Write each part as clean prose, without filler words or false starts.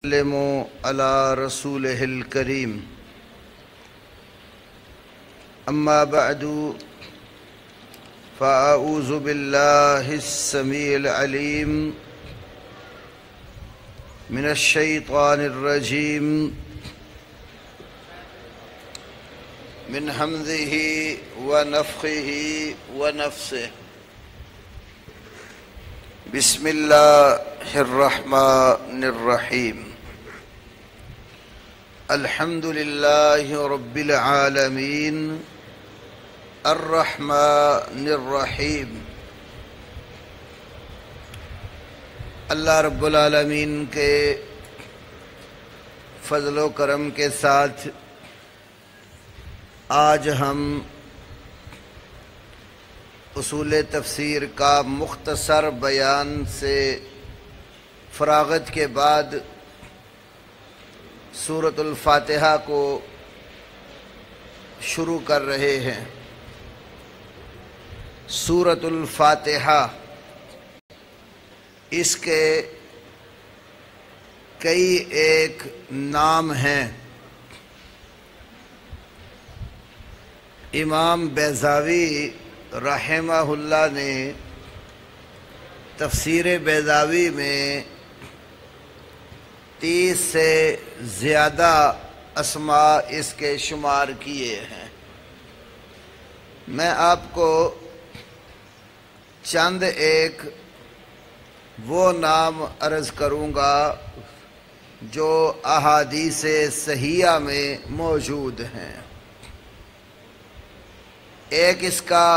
وسلموا على رسوله الكريم أما بعد فأعوذ بالله السميع العليم من الشيطان الرجيم من همزه ونفخه ونفثه بسم الله الرحمن الرحيم الحمد لله رب العالمين الرحمن الرحیم۔ اللہ رب العالمین کے فضل و کرم کے ساتھ آج ہم اصول تفسیر کا مختصر بیان سے فراغت کے بعد سورۃ الفاتحہ کو شروع کر رہے ہیں۔ سورۃ الفاتحہ اس کے کئی ایک نام ہیں۔ امام بیضاوی رحمہ اللہ نے تفسیر بیضاوی میں 30 سے زیادہ اسماء اس کے شمار کیے ہیں۔ میں آپ کو چند ایک وہ نام عرض کروں گا جو احادیث صحیحہ میں موجود ہیں۔ ایک اس کا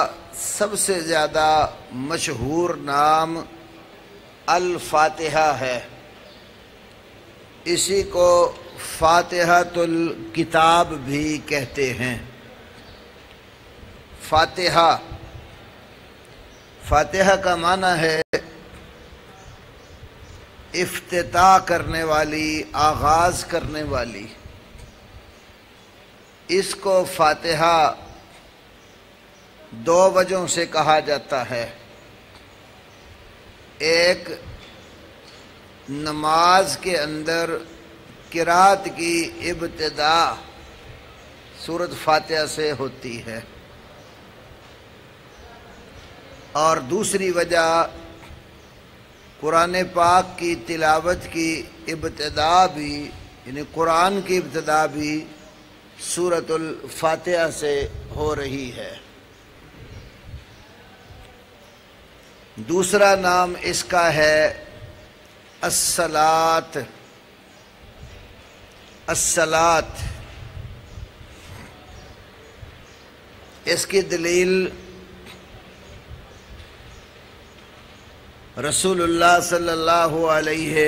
سب سے زیادہ مشہور نام الفاتحہ ہے۔ اسی کو فاتحۃ الکتاب بھی کہتے ہیں۔ فاتحہ کا معنی ہے افتتاح کرنے والی، آغاز کرنے والی۔ اس کو فاتحہ دو وجہوں سے کہا جاتا ہے۔ ایک، نماز کے اندر قرات کی ابتدا سورۃ فاتحہ سے ہوتی ہے، اور دوسری وجہ قرآن پاک کی تلاوت کی ابتدا بھی، یعنی قرآن کی ابتدا بھی سورۃ الفاتحہ سے ہو رہی ہے۔ دوسرا نام اس کا ہے الصلاۃ۔ الصلاۃ اس کی دلیل رسول اللہ صلی اللہ علیہ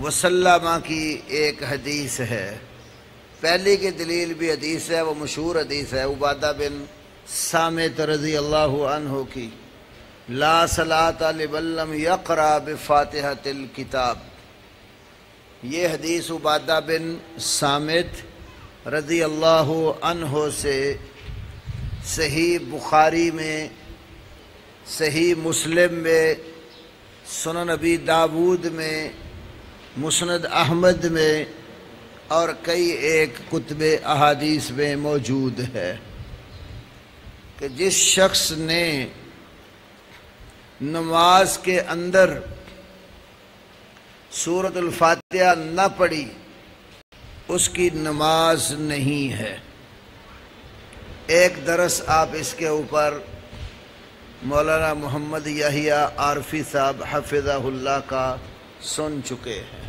وسلم کی ایک حدیث ہے۔ پہلی کی دلیل بھی حدیث ہے، وہ مشہور حدیث ہے عبادہ بن صامت رضی اللہ عنہ کی، لا صلاۃ لمن لم یقرأ بفاتحۃ الکتاب۔ یہ حدیث عبادہ بن صامت رضی اللہ عنہ سے صحیح بخاری میں، صحیح مسلم میں، سنن ابی داود میں، مسند احمد میں اور کئی ایک کتب احادیث میں موجود ہے کہ جس شخص نے نماز کے اندر سورۃ الفاتحہ نہ پڑھی اس کی نماز نہیں ہے۔ ایک درس آپ اس کے اوپر مولانا محمد یحییٰ عارفی صاحب حفظہ اللہ کا سن چکے ہیں۔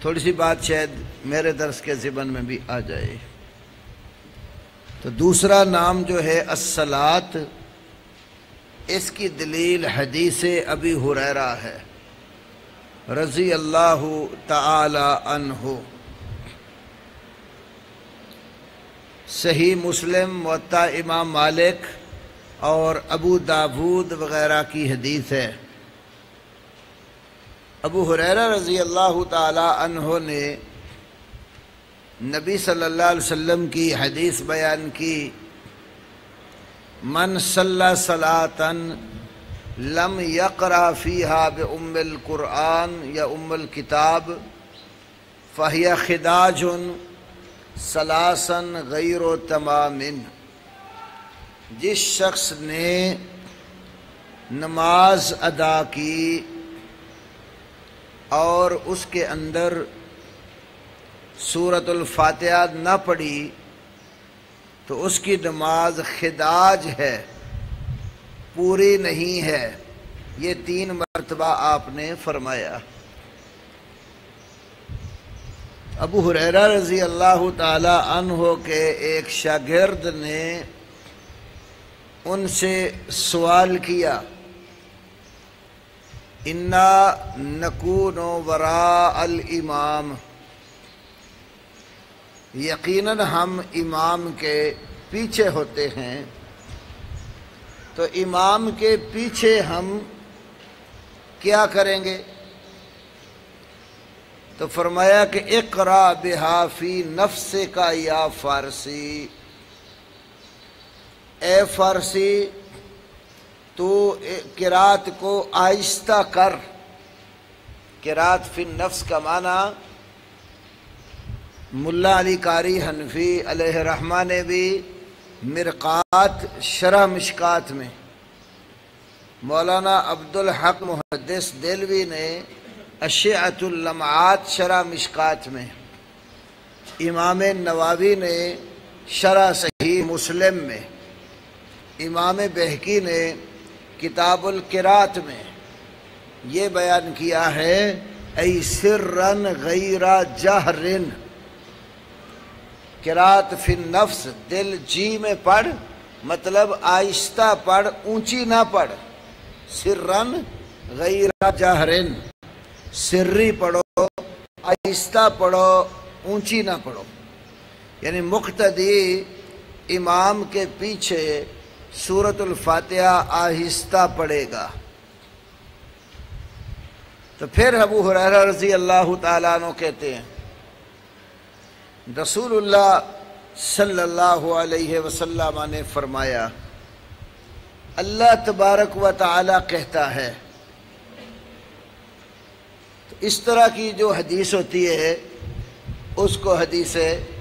تھوڑی سی بات شاید میرے درس کے ذمن میں بھی آ جائے۔ تو دوسرا نام جو ہے الصلاۃ، اس کی دلیل حدیث ابی ہریرہ ہے رضی اللہ تعالی عنہ۔ صحیح مسلم، موطا امام مالک اور ابو داود وغیرہ کی حدیث ہے۔ ابو ہریرہ رضی اللہ تعالی عنہ نے نبی صلی اللہ علیہ وسلم کی حدیث بیان کی، من صلی صلاۃً لم یقرأ فیہا بأم القرآن یا ام الکتاب فہی خداج ثلاثا غیر تمام، جس شخص نے نماز ادا کی اور اس کے اندر سورۃ الفاتحہ نہ پڑھی تو اس کی نماز خداج ہے، پوری نہیں ہے۔ یہ 3 مرتبہ آپ نے فرمایا۔ ابو ہریرہ رضی اللہ تعالی عنہ کے ایک شاگرد نے ان سے سوال کیا، انا نکون وراء الامام، یقیناً ہم امام کے پیچھے ہوتے ہیں، تو امام کے پیچھے ہم کیا کریں گے؟ تو فرمایا کہ اقرا بہا فی نفسک یا فارسی، اے فارسی تو قرات کو آہستہ کر۔ قرات فی النفس کا معنی ملا علی قاری حنفی علیہ رحمہ نے بھی مرقات شرح مشکات میں، مولانا عبدالحق محدث دہلوی نے اشعۃ اللمعات شرح مشکات میں، امام نووی نے شرح صحیح مسلم میں، امام بہقی نے کتاب القرات میں یہ بیان کیا ہے، ای سرن غیر جہرن، قرات فی النفس دل جی میں پڑھ، مطلب آہستہ پڑھ، اونچی نہ پڑھ، سرن غیر جہرن، سری پڑھو، آہستہ پڑھو، اونچی نہ پڑھو، یعنی مقتدی امام کے پیچھے سورۃ الفاتحہ آہستہ پڑھے گا۔ تو پھر ابو ہریرہ رضی اللہ تعالیٰ عنہ کہتے ہیں، رسول اللہ صلی اللہ علیہ وسلم نے فرمایا، اللہ تبارک و تعالیٰ کہتا ہے، تو اس طرح کی جو حدیث ہوتی ہے اس کو حدیث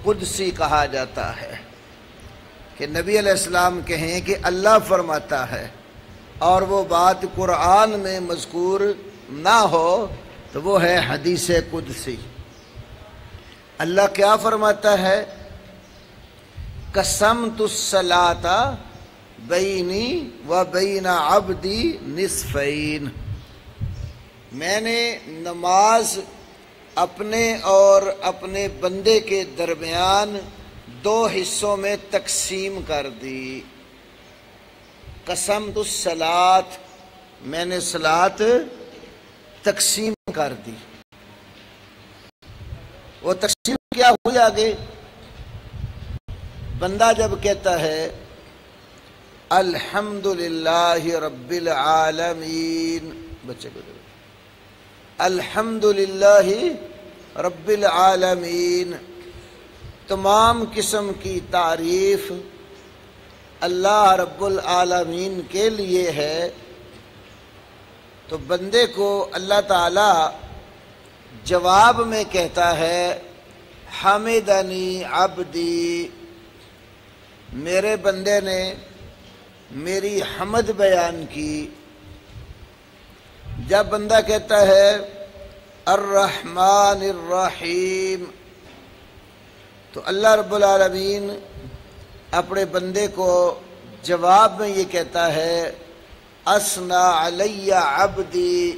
قدسی کہا جاتا ہے، کہ نبی علیہ السلام کہیں کہ اللہ فرماتا ہے اور وہ بات قرآن میں مذکور نہ ہو تو وہ ہے حدیث قدسی۔ اللہ کیا فرماتا ہے؟ قسمت الصلاۃ بینی و بین عبدی نصفین، میں نے نماز اپنے اور اپنے بندے کے درمیان 2 حصوں میں تقسیم کر دی۔ قسمت الصلاۃ، میں نے صلاۃ تقسیم کر دی۔ وہ تقسیم کیا ہوئی آگے؟ بندہ جب کہتا ہے الحمدللہ رب العالمین، بچے کو الحمدللہ رب العالمین، تمام قسم کی تعریف اللہ رب العالمین کے لیے ہے، تو بندے کو اللہ تعالی جواب میں کہتا ہے حمدنی عبدی، میرے بندے نے میری حمد بیان کی۔ جب بندہ کہتا ہے الرحمن الرحیم، تو اللہ رب العالمین اپنے بندے کو جواب میں یہ کہتا ہے اثنا علی عبدی،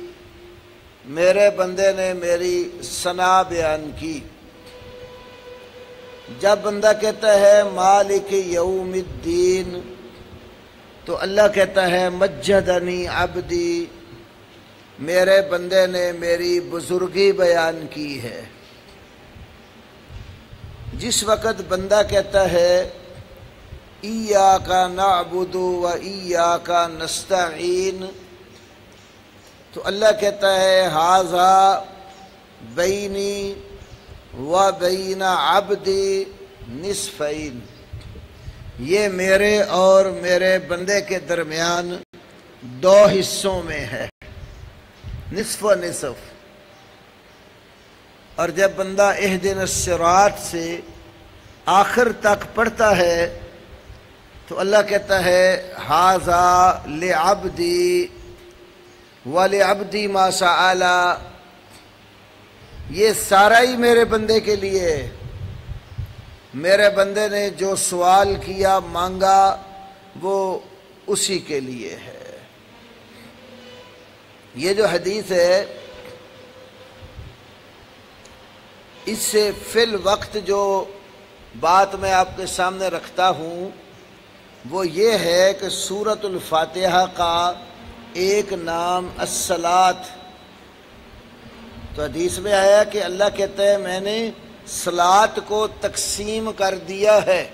میرے بندے نے میری ثنا بیان کی۔ جب بندہ کہتا ہے مالک یوم الدین، تو اللہ کہتا ہے مجدنی عبدی، میرے بندے نے میری بزرگی بیان کی ہے۔ جس وقت بندہ کہتا ہے ایاک نعبد و ایاک نستعین، تو اللہ کہتا ہے ھذا بینی و بین عبدی نصفین، یہ میرے اور میرے بندے کے درمیان دو حصوں میں ہے، نصف و نصف۔ اور جب بندہ اہدنا الصراط سے آخر تک پڑھتا ہے تو اللہ کہتا ہے ھذا لعبدی ولعبدی ما سأل، یہ سارا ہی میرے بندے کے لیے ہے، میرے بندے نے جو سوال کیا مانگا وہ اسی کے لیے ہے۔ یہ جو حدیث ہے اس سے فی الوقت جو بات میں آپ کے سامنے رکھتا ہوں وہ یہ ہے کہ سورۃ الفاتحہ کا ایک نام الصلاۃ، تو حدیث میں آیا کہ اللہ کہتا ہے میں نے صلاۃ کو تقسیم کر دیا ہے۔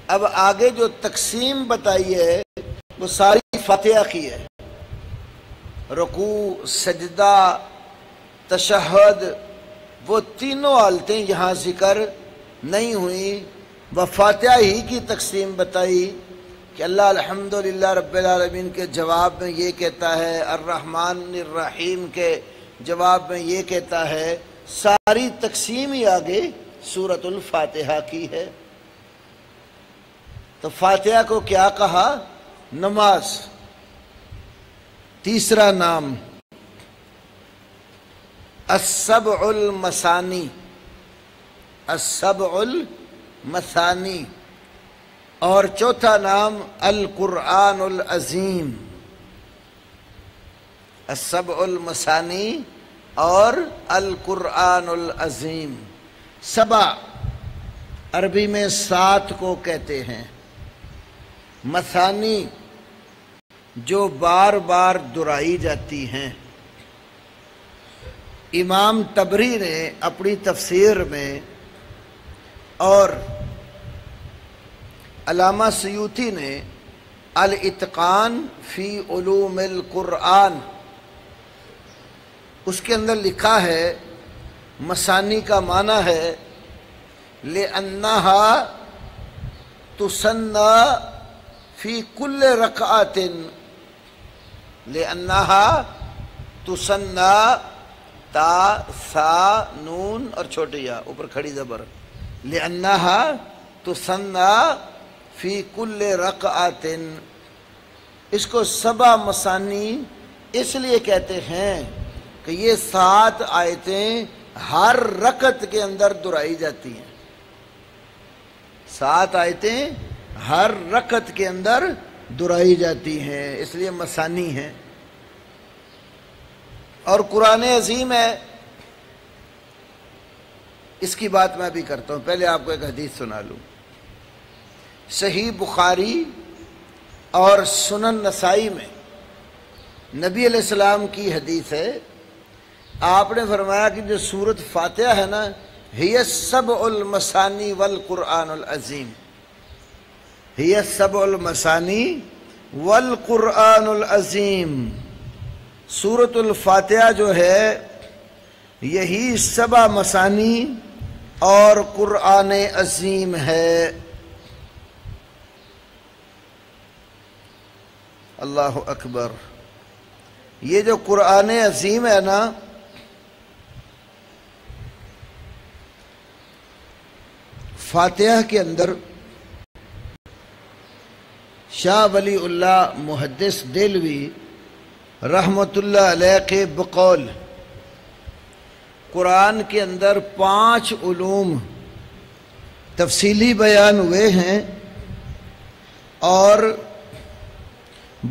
اب آگے جو تقسیم بتائی ہے وہ ساری فاتحہ کی ہے، رکوع، سجدہ، تشہد، وہ تینوں حالتیں یہاں ذکر نہیں ہوئیں، وہ فاتحہ ہی کی تقسیم بتائی کہ اللہ الحمدللہ رب العالمین کے جواب میں یہ کہتا ہے، الرحمن الرحیم کے جواب میں یہ کہتا ہے، ساری تقسیم ہی آگے سورۃ الفاتحہ کی ہے۔ تو فاتحہ کو کیا کہا؟ نماز۔ تیسرا نام السبع المثانی، السبع المثانی، اور چوتھا نام القرآن العظیم۔ السبع المثانی اور القرآن العظیم۔ سبع عربی میں 7 کو کہتے ہیں، مثانی جو بار بار دہرائی جاتی ہیں۔ امام طبری نے اپنی تفسیر میں اور علامہ سیوطی نے الاتقان فی علوم القرآن اس کے اندر لکھا ہے مثانی کا معنی ہے لِأَنَّهَا تُسَنَّى فی کل رکعت، لِأَنَّهَا تُسَنَّى، تا، سا، نون اور چھوٹی یا اوپر کھڑی زبر، لِأَنَّهَا تُسَنَّى فی کل رکعت، اس کو سبع مثانی اس لیے کہتے ہیں کہ یہ 7 آیتیں ہر رکعت کے اندر دہرائی جاتی ہیں، 7 آیتیں ہر رکعت کے اندر دہرائی جاتی ہیں، اس لیے مثانی ہیں۔ اور قرآن عظیم ہے، اس کی بات میں بھی کرتا ہوں، پہلے آپ کو ایک حدیث سنا لوں۔ صحیح بخاری اور سنن نسائی میں نبی علیہ السلام کی حدیث ہے، آپ نے فرمایا کہ جو سورۃ فاتحہ ہے نا، ہی السبع المثانی والقرآن العظیم، ہی السبع المثانی والقرآن العظیم، سورۃ الفاتحہ جو ہے یہی 7 مثانی اور قرآن عظیم ہے۔ اللہ اکبر۔ یہ جو قرآن عظیم ہے نا، فاتحہ کے اندر شاہ ولی اللہ محدث دہلوی رحمت اللہ علیہ کے بقول قرآن کے اندر 5 علوم تفصیلی بیان ہوئے ہیں، اور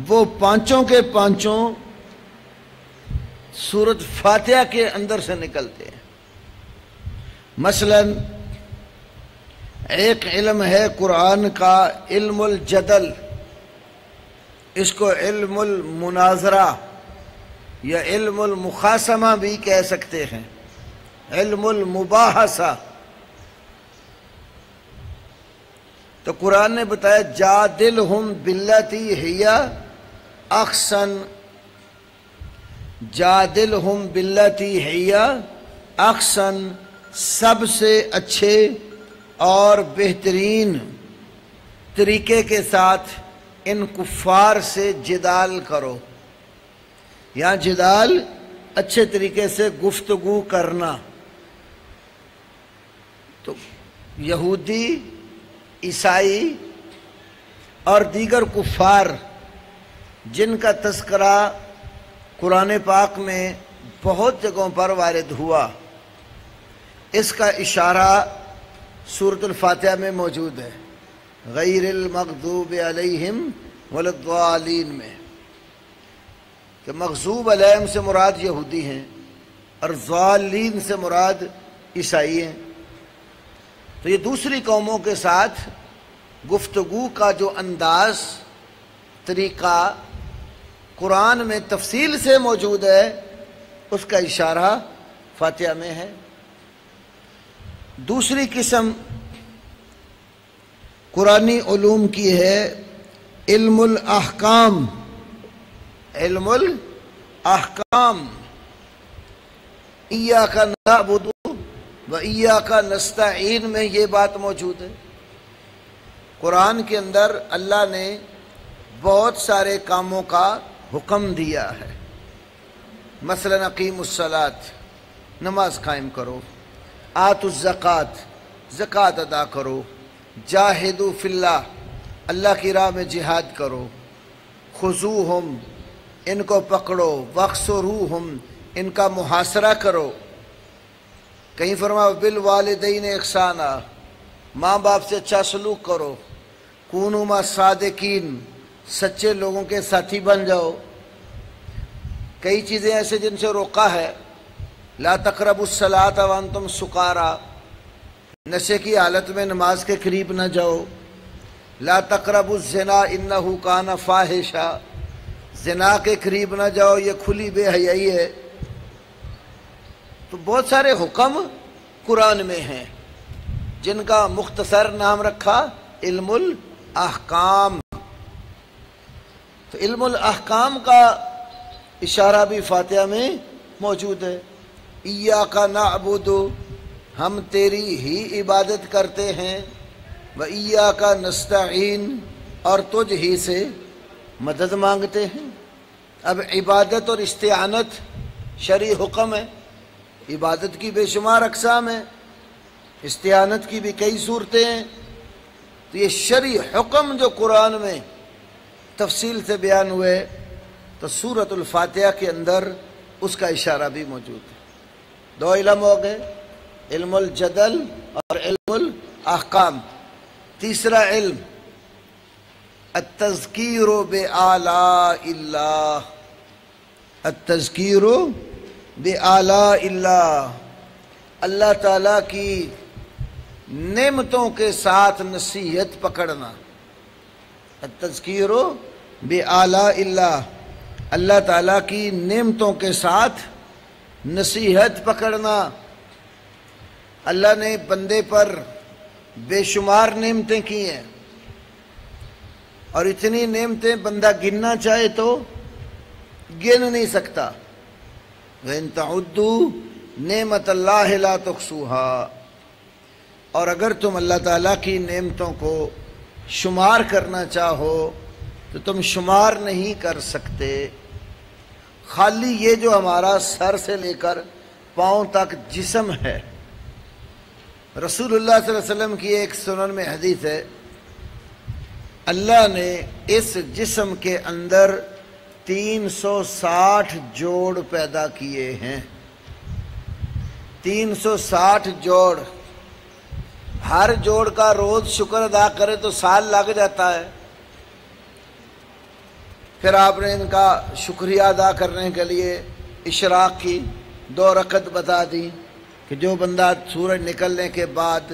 وہ پانچوں کے پانچوں سورۃ فاتحہ کے اندر سے نکلتے ہیں۔ مثلا ایک علم ہے قرآن کا علم الجدل، اس کو علم المناظرہ یا علم المخاصمہ بھی کہہ سکتے ہیں، علم المباحثہ۔ تو قرآن نے بتایا جادلہم باللتی ہی احسن، جادلہم باللتی ہی احسن، سب سے اچھے اور بہترین طریقے کے ساتھ ان کفار سے جدال کرو. یہاں جدال اچھے طریقے سے گفتگو کرنا. تو یہودی، عیسائی اور دیگر کفار جن کا تذکرہ قرآن پاک میں بہت جگہوں پر وارد ہوا، اس کا اشارہ سورۃ الفاتحہ میں موجود ہے، غیر المغضوب علیہم ولا الضالین میں، کہ مغضوب علیہم سے مراد یہودی ہیں اور ضالین سے مراد عیسائی ہیں. تو یہ دوسری قوموں کے ساتھ گفتگو کا جو انداز، طریقہ قرآن میں تفصیل سے موجود ہے، اس کا اشارہ فاتحہ میں ہے. دوسری قسم قرآنی علوم کی ہے علم الاحکام. علم الاحکام، ایاک نعبد و ایاک نستعین میں یہ بات موجود ہے. قرآن کے اندر اللہ نے بہت سارے کاموں کا حکم دیا ہے. مثلا اقیموا الصلاۃ، نماز قائم کرو. آتوا الزکوٰۃ، زکوٰۃ ادا کرو. جاہدوا فی اللہ، اللہ کی راہ میں جہاد کرو. خذوہم، ان کو پکڑو. واحصروہم، ان کا محاصرہ کرو. کہیں فرمایا بالوالدین احسانا، ماں باپ سے اچھا سلوک کرو. کونوا مع الصادقین، سچے لوگوں کے ساتھی بن جاؤ. کئی چیزیں ایسے جن سے روکا ہے. لا تقربوا الصلاۃ وانتم سکارا، نشے کی حالت میں نماز کے قریب نہ جاؤ. لا تقربوا الزنا انہ کان فاحشا، زنا کے قریب نہ جاؤ، یہ کھلی بے حیائی ہے. تو بہت سارے حکم قرآن میں ہیں جن کا مختصر نام رکھا علم الاحکام. تو علم الاحکام کا اشارہ بھی فاتحہ میں موجود ہے. ایاک نعبد، ہم تیری ہی عبادت کرتے ہیں. و ایاک نستعین، اور تجھ ہی سے مدد مانگتے ہیں. اب عبادت اور استعانت شرعی حکم ہے. عبادت کی بے شمار اقسام ہیں، استعانت کی بھی کئی صورتیں ہیں. تو یہ شرعی حکم جو قرآن میں تفصیل سے بیان ہوئے، تو سورۃ الفاتحہ کے اندر اس کا اشارہ بھی موجود ہے. دو علم ہو گئے، علم الجدل اور علم الاحکام. تیسرا علم التذکیر بآلاء اللہ. التذکیر بآلاء اللہ، اللہ تعالیٰ کی نعمتوں کے ساتھ نصیحت پکڑنا. التذکیر بآلاء اللہ، اللہ تعالیٰ کی نعمتوں کے ساتھ نصیحت پکڑنا. اللہ نے بندے پر بے شمار نعمتیں کی ہیں، اور اتنی نعمتیں بندہ گننا چاہے تو گن نہیں سکتا. وَإِن تَعُدُّوا نِعْمَتَ اللَّهِ لَا تُحْصُوهَا، اور اگر تم اللہ تعالیٰ کی نعمتوں کو شمار کرنا چاہو تو تم شمار نہیں کر سکتے. خالی یہ جو ہمارا سر سے لے کر پاؤں تک جسم ہے، رسول اللہ صلی اللہ علیہ وسلم کی ایک سنن میں حدیث ہے، اللہ نے اس جسم کے اندر 360 جوڑ پیدا کیے ہیں. 360 جوڑ. ہر جوڑ کا روز شکر ادا کرے تو سال لگ جاتا ہے. پھر آپ نے ان کا شکریہ ادا کرنے کے لیے اشراق کی 2 رکعت بتا دی کہ جو بندہ سورج نکلنے کے بعد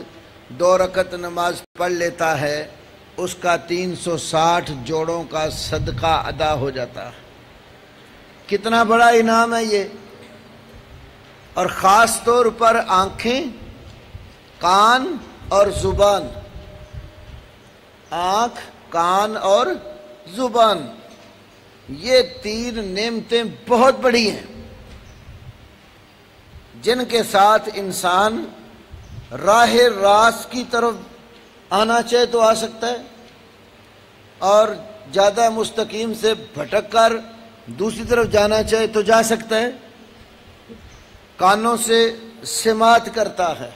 2 رکعت نماز پڑھ لیتا ہے اس کا 360 جوڑوں کا صدقہ ادا ہو جاتا ہے. کتنا بڑا انعام ہے یہ. اور خاص طور پر آنکھیں، کان اور زبان. آنکھ، کان اور زبان، یہ 3 نعمتیں بہت بڑی ہیں جن کے ساتھ انسان راہ راست کی طرف آنا چاہے تو آ سکتا ہے، اور زیادہ مستقیم سے بھٹک کر دوسری طرف جانا چاہے تو جا سکتا ہے، کانوں سے سماعت کرتا ہے،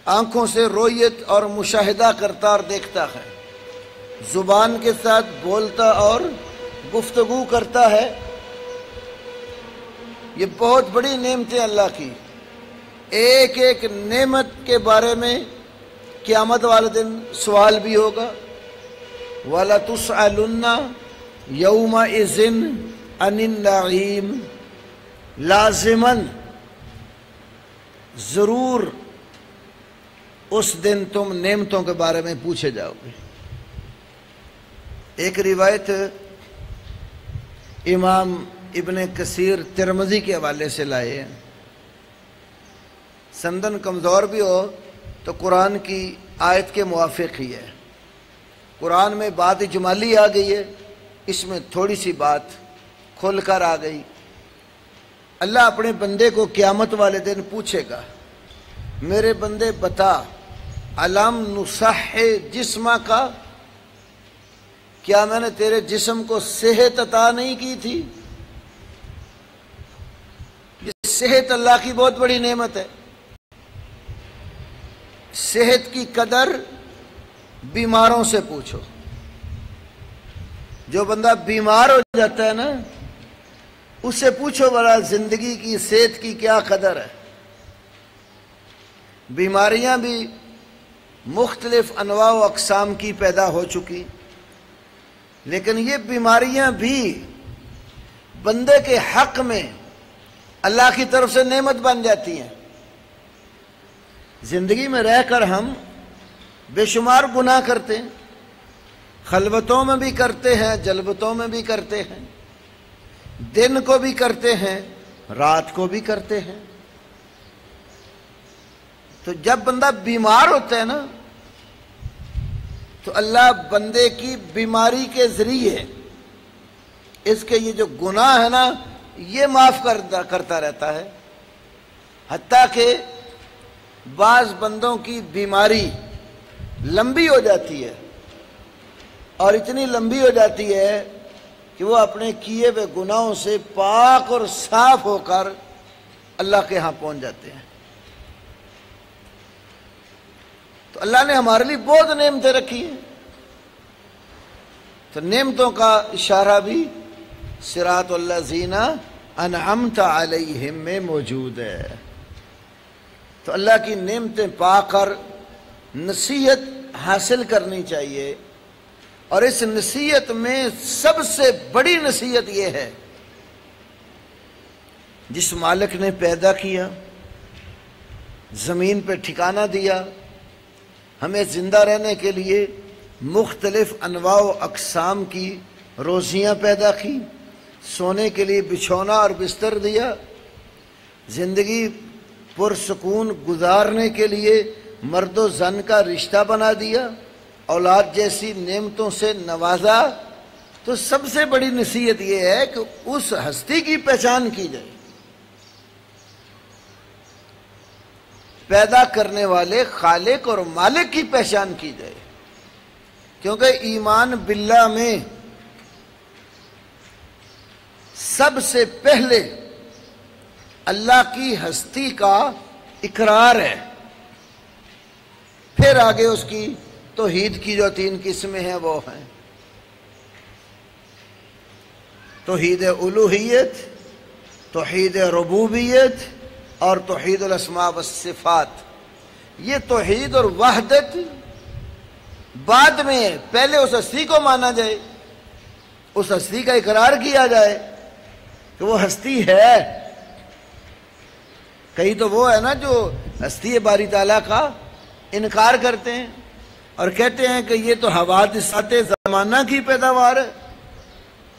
آنکھوں سے رؤیت اور مشاہدہ کرتا اور دیکھتا ہے، زبان کے ساتھ بولتا اور گفتگو کرتا ہے۔ یہ بہت بڑی نعمتیں اللہ کی، ایک ایک نعمت کے بارے میں قیامت والے دن سوال بھی ہوگا۔ وَلَتُسْأَلُنَّ يَوْمَئِذٍ عَنِ النَّعِيمِ، لازماً ضرور اس دن تم نعمتوں کے بارے میں پوچھے جاؤ گے۔ ایک روایت امام ابن کثیر ترمذی کے حوالے سے لائے ہیں، سندن کمزور بھی ہو تو قرآن کی آیت کے موافق ہی ہے۔ قرآن میں بات اجمالی آ گئی ہے، اس میں تھوڑی سی بات کھل کر آ گئی۔ اللہ اپنے بندے کو قیامت والے دن پوچھے گا، میرے بندے بتا، الم نصح جسمہ کا، کیا میں نے تیرے جسم کو صحت عطا نہیں کی تھی؟ یہ صحت اللہ کی بہت بڑی نعمت ہے۔ صحت کی قدر بیماروں سے پوچھو۔ جو بندہ بیمار ہو جاتا ہے نا، اس سے پوچھو بڑا زندگی کی صحت کی کیا قدر ہے۔ بیماریاں بھی مختلف انواع و اقسام کی پیدا ہو چکی، لیکن یہ بیماریاں بھی بندے کے حق میں اللہ کی طرف سے نعمت بن جاتی ہیں۔ زندگی میں رہ کر ہم بے شمار گناہ کرتے ہیں، خلوتوں میں بھی کرتے ہیں، جلوتوں میں بھی کرتے ہیں، دن کو بھی کرتے ہیں، رات کو بھی کرتے ہیں۔ تو جب بندہ بیمار ہوتا ہے نا، تو اللہ بندے کی بیماری کے ذریعے اس کے یہ جو گناہ ہے نا، یہ معاف کرتا رہتا ہے۔ حتیٰ کہ بعض بندوں کی بیماری لمبی ہو جاتی ہے، اور اتنی لمبی ہو جاتی ہے کہ وہ اپنے کیے ہوئے گناہوں سے پاک اور صاف ہو کر اللہ کے ہاں پہنچ جاتے ہیں۔ تو اللہ نے ہمارے لیے بہت نعمتیں رکھی ہیں۔ تو نعمتوں کا اشارہ بھی صراط الذین انعمت علیہم میں موجود ہے۔ تو اللہ کی نعمتیں پا کر نصیحت حاصل کرنی چاہیے، اور اس نصیحت میں سب سے بڑی نصیحت یہ ہے، جس مالک نے پیدا کیا، زمین پہ ٹھکانہ دیا، ہمیں زندہ رہنے کے لیے مختلف انواع و اقسام کی روزیاں پیدا کی، سونے کے لیے بچھونا اور بستر دیا، زندگی پرسکون گزارنے کے لیے مرد و زن کا رشتہ بنا دیا، اولاد جیسی نعمتوں سے نوازا، تو سب سے بڑی نصیحت یہ ہے کہ اس ہستی کی پہچان کی جائے، پیدا کرنے والے خالق اور مالک کی پہچان کی جائے۔ کیونکہ ایمان باللہ میں سب سے پہلے اللہ کی ہستی کا اقرار ہے، پھر آگے اس کی توحید کی جو 3 قسمیں ہیں وہ ہیں توحید الوہیت، توحید ربوبیت اور توحید الاسماء والصفات۔ یہ توحید اور وحدت بعد میں ہے، پہلے اس ہستی کو مانا جائے، اس ہستی کا اقرار کیا جائے کہ وہ ہستی ہے۔ کئی تو وہ ہے نا جو ہستی باری تعالیٰ کا انکار کرتے ہیں اور کہتے ہیں کہ یہ تو حوادثات زمانہ کی پیداوار ہے،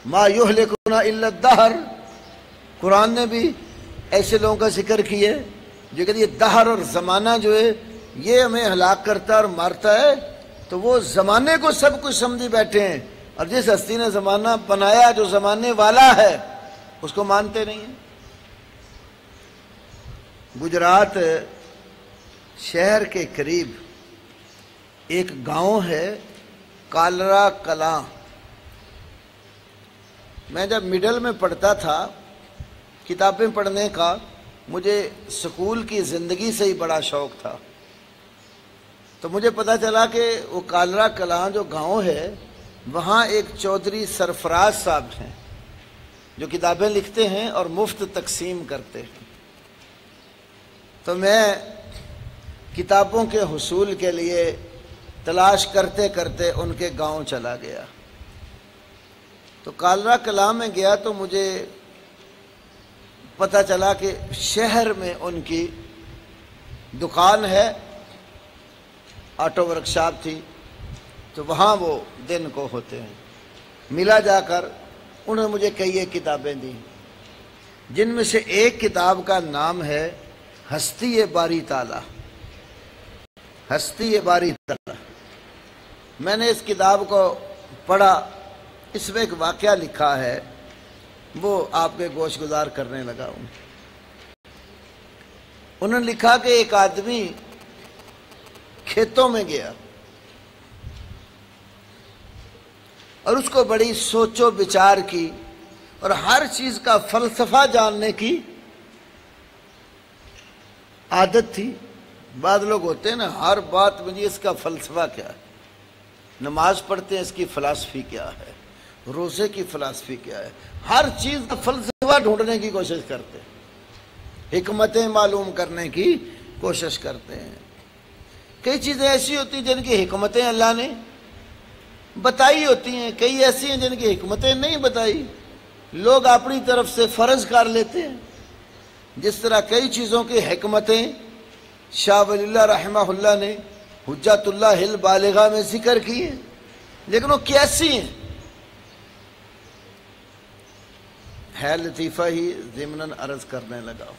ما یہلکنا الا الدہر۔ قرآن نے بھی ایسے لوگوں کا ذکر کیا ہے جو کہتے ہیں یہ دہر اور زمانہ جو ہے یہ ہمیں ہلاک کرتا اور مارتا ہے، تو وہ زمانے کو سب کچھ سمجھی بیٹھے ہیں، اور جس ہستی نے زمانہ بنایا جو زمانے والا ہے اس کو مانتے نہیں ہیں۔ گجرات شہر کے قریب ایک گاؤں ہے کالرا کلاں، میں جب مڈل میں پڑھتا تھا کتابیں پڑھنے کا مجھے سکول کی زندگی سے ہی بڑا شوق تھا، تو مجھے پتہ چلا کہ وہ کالرا کلاں جو گاؤں ہے وہاں ایک چودھری سرفراز صاحب ہیں جو کتابیں لکھتے ہیں اور مفت تقسیم کرتے ہیں۔ تو میں کتابوں کے حصول کے لیے تلاش کرتے کرتے ان کے گاؤں چلا گیا۔ تو کالرا کلاں میں گیا تو مجھے پتہ چلا کہ شہر میں ان کی دکان ہے، آٹو ورک شاپ تھی، تو وہاں وہ دن کو ہوتے ہیں۔ ملا جا کر انہوں نے مجھے کئی ایک کتابیں دیں، جن میں سے ایک کتاب کا نام ہے ہستی باری تعالیٰ۔ ہستی باری تعالیٰ، میں نے اس کتاب کو پڑھا، اس میں ایک واقعہ لکھا ہے، وہ آپ کے گوش گزار کرنے لگا ہوں۔ انہوں نے لکھا کہ ایک آدمی کھیتوں میں گیا اور اس کو بڑی سوچ و بچار کی اور ہر چیز کا فلسفہ جاننے کی عادت تھی۔ بعض لوگ ہوتے ہیں نا، ہر بات میں اس کا فلسفہ کیا ہے، نماز پڑھتے ہیں اس کی فلسفی کیا ہے، روزے کی فلسفی کیا ہے، ہر چیز کا فلسفہ ڈھونڈنے کی کوشش کرتے ہیں، حکمتیں معلوم کرنے کی کوشش کرتے ہیں۔ کئی چیزیں ایسی ہوتی ہیں جن کی حکمتیں اللہ نے بتائی ہوتی ہیں، کئی ایسی ہیں جن کی حکمتیں نہیں بتائی، لوگ اپنی طرف سے فرض کر لیتے ہیں۔ جس طرح کئی چیزوں کی حکمتیں شاہ ولی اللہ رحمہ اللہ نے حجت اللہ البالغہ میں ذکر کی ہیں، لیکن وہ کیسی ہیں؟ ہے لطیفہ ہی ضمناً عرض کرنے لگا۔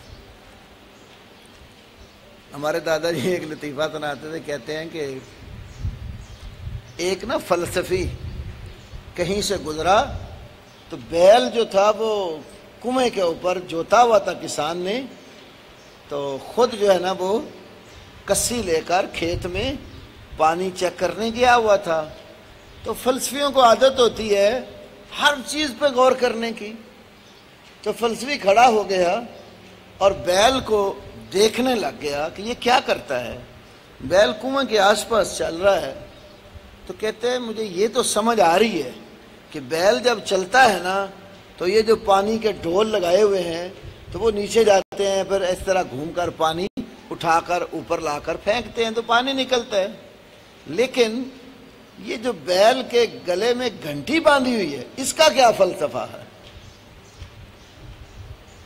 ہمارے دادا جی ایک لطیفہ سناتے تھے، کہتے ہیں کہ ایک نا فلسفی کہیں سے گزرا تو بیل جو تھا وہ کنویں کے اوپر جوتا ہوا تھا کسان نے، تو خود جو ہے نا وہ کسی لے کر کھیت میں پانی چیک کرنے گیا ہوا تھا۔ تو فلسفیوں کو عادت ہوتی ہے ہر چیز پہ غور کرنے کی، تو فلسفی کھڑا ہو گیا اور بیل کو دیکھنے لگ گیا کہ یہ کیا کرتا ہے۔ بیل کنویں کے آس پاس چل رہا ہے، تو کہتے ہیں مجھے یہ تو سمجھ آ رہی ہے کہ بیل جب چلتا ہے نا تو یہ جو پانی کے ڈھول لگائے ہوئے ہیں تو وہ نیچے جاتے ہیں، پھر اس طرح گھوم کر پانی اٹھا کر اوپر لا کر پھینکتے ہیں تو پانی نکلتا ہے، لیکن یہ جو بیل کے گلے میں گھنٹی باندھی ہوئی ہے اس کا کیا فلسفہ ہے؟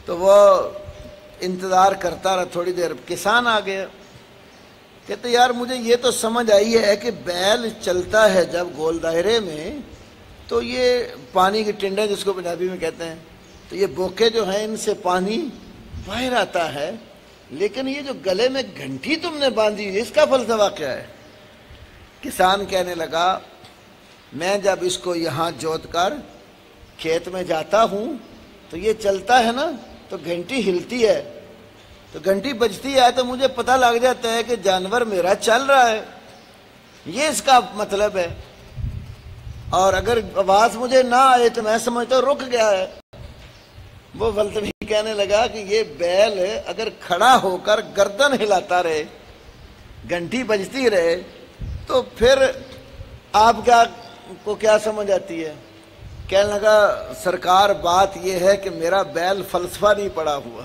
تو وہ انتظار کرتا رہا، تھوڑی دیر کسان آ گیا، کہتے یار مجھے یہ تو سمجھ آئی ہے کہ بیل چلتا ہے جب گول دائرے میں تو یہ پانی کی ٹنڈیں جس کو پنجابی میں کہتے ہیں، تو یہ بوکے جو ہیں ان سے پانی باہر آتا ہے، لیکن یہ جو گلے میں گھنٹی تم نے باندھی ہے اس کا فلسفہ کیا ہے؟ کسان کہنے لگا میں جب اس کو یہاں جوت کر کھیت میں جاتا ہوں تو یہ چلتا ہے نا تو گھنٹی ہلتی ہے، تو گھنٹی بجتی ہے تو مجھے پتہ لگ جاتا ہے کہ جانور میرا چل رہا ہے، یہ اس کا مطلب ہے، اور اگر آواز مجھے نہ آئے تو میں سمجھتا ہوں رک گیا ہے۔ وہ فلسفی کہنے لگا کہ یہ بیل اگر کھڑا ہو کر گردن ہلاتا رہے، گھنٹی بجتی رہے، تو پھر آپ کو کیا سمجھ آتی ہے؟ کہنے لگا سرکار بات یہ ہے کہ میرا بیل فلسفہ نہیں پڑا ہوا۔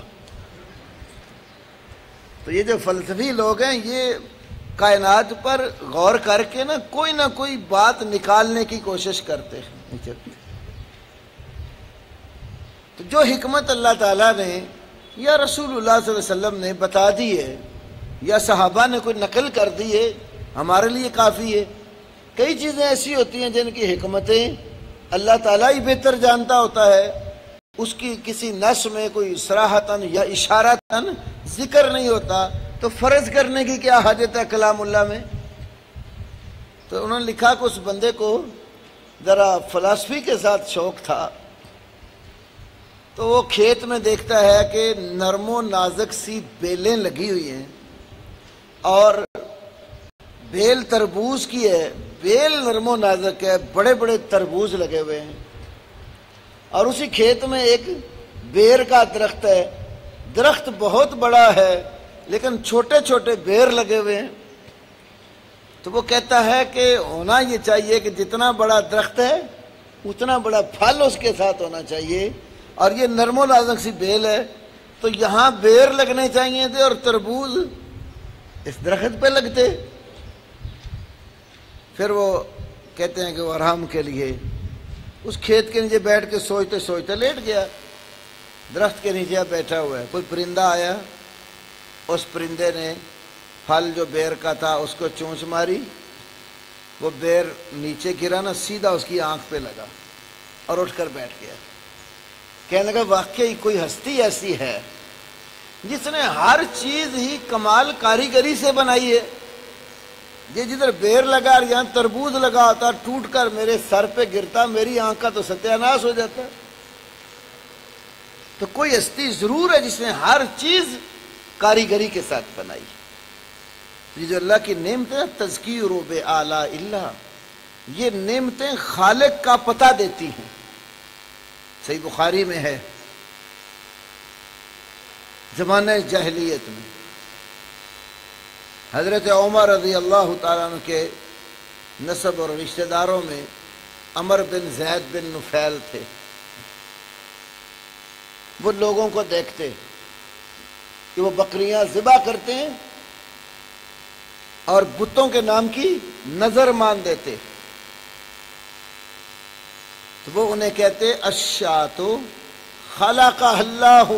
تو یہ جو فلسفی لوگ ہیں یہ کائنات پر غور کر کے نہ کوئی بات نکالنے کی کوشش کرتے ہیں۔ تو جو حکمت اللہ تعالیٰ نے یا رسول اللہ صلی اللہ علیہ وسلم نے بتا دی ہے یا صحابہ نے کوئی نقل کر دی ہے ہمارے لیے کافی ہے۔ کئی چیزیں ایسی ہوتی ہیں جن کی حکمتیں اللہ تعالیٰ ہی بہتر جانتا ہوتا ہے، اس کی کسی نص میں کوئی صراحتاً یا اشارتاً ذکر نہیں ہوتا، تو فرض کرنے کی کیا حاجت ہے کلام اللہ میں؟ تو انہوں نے لکھا کہ اس بندے کو ذرا فلسفی کے ساتھ شوق تھا، تو وہ کھیت میں دیکھتا ہے کہ نرم و نازک سی بیلیں لگی ہوئی ہیں اور بیل تربوز کی ہے، بیل نرم و نازک ہے، بڑے بڑے تربوز لگے ہوئے ہیں، اور اسی کھیت میں ایک بیر کا درخت ہے، درخت بہت بڑا ہے لیکن چھوٹے چھوٹے بیر لگے ہوئے ہیں۔ تو وہ کہتا ہے کہ ہونا یہ چاہیے کہ جتنا بڑا درخت ہے اتنا بڑا پھل اس کے ساتھ ہونا چاہیے، اور یہ نرم و نازک سی بیل ہے، تو یہاں بیر لگنے چاہیے تھے اور تربوز اس درخت پہ لگتے۔ پھر وہ کہتے ہیں کہ وہ آرام کے لیے اس کھیت کے نیچے بیٹھ کے سوچتے سوچتے لیٹ گیا، درخت کے نیچے بیٹھا ہوا ہے۔ کوئی پرندہ آیا، اس پرندے نے پھل جو بیر کا تھا اس کو چونچ ماری، وہ بیر نیچے گرا نا، سیدھا اس کی آنکھ پہ لگا اور اٹھ کر بیٹھ گیا۔ کہنے لگا واقعی کوئی ہستی ایسی ہے جس نے ہر چیز ہی کمال کاریگری سے بنائی ہے۔ یہ جدھر بیر لگا اور یہاں تربوز لگا ہوتا، ٹوٹ کر میرے سر پہ گرتا، میری آنکھ کا تو ستیہ ناش ہو جاتا۔ تو کوئی ہستی ضرور ہے جس نے ہر چیز کاریگری کے ساتھ بنائی۔ یہ جو اللہ کی نعمتیں تذکیر بآلاء اللہ، یہ نعمتیں خالق کا پتہ دیتی ہیں۔ صحیح بخاری میں ہے، زمانہ جاہلیت میں حضرت عمر رضی اللہ تعالیٰ عنہ کے نسب اور رشتہ داروں میں عمر بن زید بن نفیل تھے۔ وہ لوگوں کو دیکھتے کہ وہ بکریاں ذبح کرتے ہیں اور بتوں کے نام کی نظر مان دیتے، تو وہ انہیں کہتے الشاۃ خلقہ اللہ،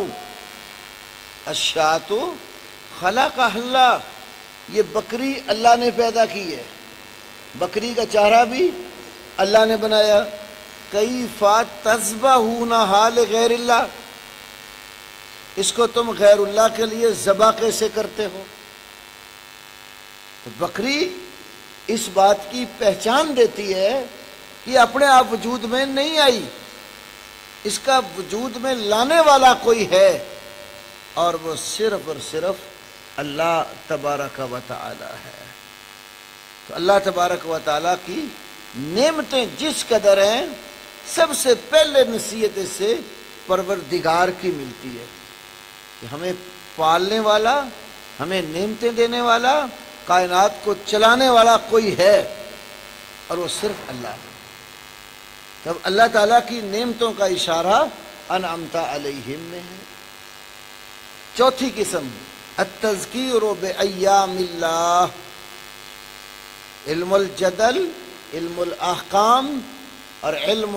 الشاۃ خلقہ اللہ، یہ بکری اللہ نے پیدا کی ہے، بکری کا چارہ بھی اللہ نے بنایا۔ کیف تذبحونہا لغیر اللہ، اس کو تم غیر اللہ کے لیے ذبح کیسے کرتے ہو؟ تو بکری اس بات کی پہچان دیتی ہے کہ اپنے آپ وجود میں نہیں آئی، اس کا وجود میں لانے والا کوئی ہے، اور وہ صرف اور صرف اللہ تبارک و تعالی ہے۔ تو اللہ تبارک و تعالی کی نعمتیں جس قدر ہیں، سب سے پہلے نصیحت اس سے پروردگار کی ملتی ہے کہ ہمیں پالنے والا، ہمیں نعمتیں دینے والا، کائنات کو چلانے والا کوئی ہے، اور وہ صرف اللہ ہے۔ تب اللہ تعالیٰ کی نعمتوں کا اشارہ انعمت علیہم میں ہے۔ چوتھی قسم التذکیر بایام اللہ، علم الجدل، علم الاحکام اور علم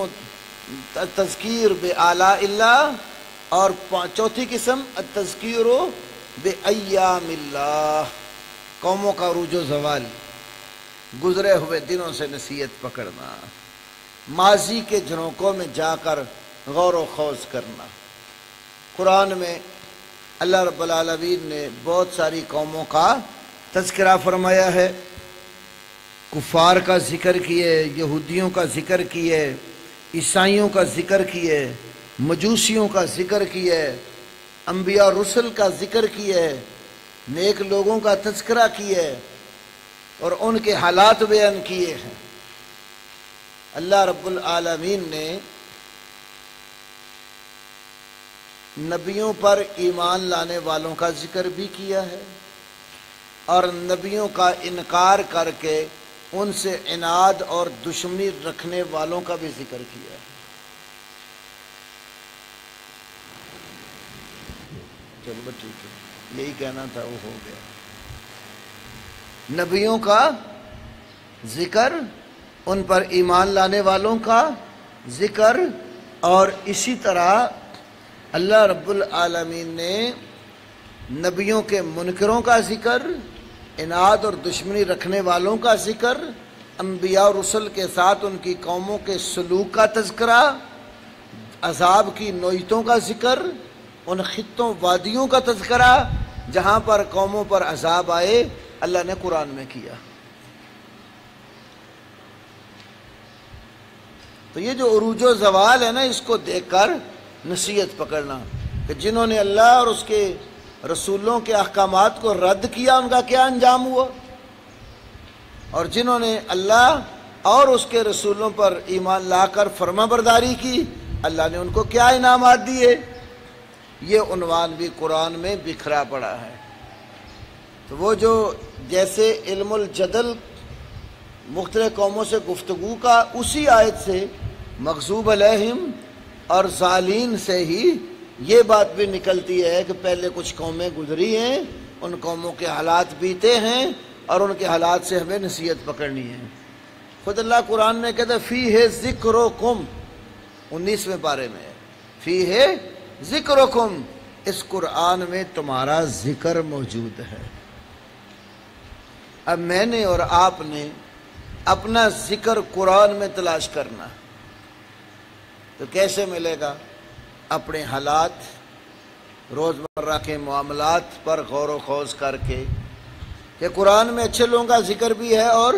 تذکیر بآلاء اللہ، اور چوتھی قسم التذکیر بایام اللہ، قوموں کا عروج و زوال، گزرے ہوئے دنوں سے نصیحت پکڑنا، ماضی کے جھروکوں میں جا کر غور و خوض کرنا۔ قرآن میں اللہ رب العالمین نے بہت ساری قوموں کا تذکرہ فرمایا ہے، کفار کا ذکر کیے، یہودیوں کا ذکر کیے، عیسائیوں کا ذکر کیے، مجوسیوں کا ذکر کیے، انبیاء رسل کا ذکر کیے، نیک لوگوں کا تذکرہ کیے، اور ان کے حالات بیان کیے ہیں۔ اللہ رب العالمین نے نبیوں پر ایمان لانے والوں کا ذکر بھی کیا ہے، اور نبیوں کا انکار کر کے ان سے عناد اور دشمنی رکھنے والوں کا بھی ذکر کیا ہے۔ چلو ٹھیک ہے، یہی کہنا تھا، وہ ہو گیا۔ نبیوں کا ذکر، ان پر ایمان لانے والوں کا ذکر، اور اسی طرح اللہ رب العالمین نے نبیوں کے منکروں کا ذکر، عناد اور دشمنی رکھنے والوں کا ذکر، انبیاء اور رسل کے ساتھ ان کی قوموں کے سلوک کا تذکرہ، عذاب کی نوعیتوں کا ذکر، ان خطوں وادیوں کا تذکرہ جہاں پر قوموں پر عذاب آئے، اللہ نے قرآن میں کیا۔ تو یہ جو عروج و زوال ہے نا، اس کو دیکھ کر نصیحت پکڑنا کہ جنہوں نے اللہ اور اس کے رسولوں کے احکامات کو رد کیا، ان کا کیا انجام ہوا، اور جنہوں نے اللہ اور اس کے رسولوں پر ایمان لا کر فرما برداری کی، اللہ نے ان کو کیا انعامات دیے، یہ عنوان بھی قرآن میں بکھرا پڑا ہے۔ تو وہ جو جیسے علم الجدل مختلف قوموں سے گفتگو کا، اسی آیت سے مغضوب علیہم اور ظالین سے ہی یہ بات بھی نکلتی ہے کہ پہلے کچھ قومیں گزری ہیں، ان قوموں کے حالات بیتے ہیں اور ان کے حالات سے ہمیں نصیحت پکڑنی ہے۔ خود اللہ قرآن نے کہتا ہے فیہ ذکرکم، 19ویں پارے میں فیہ ذکرکم، اس قرآن میں تمہارا ذکر موجود ہے۔ اب میں نے اور آپ نے اپنا ذکر قرآن میں تلاش کرنا، تو کیسے ملے گا؟ اپنے حالات، روزمرہ کے معاملات پر غور و خوض کر کے کہ قرآن میں اچھے لوگوں کا ذکر بھی ہے اور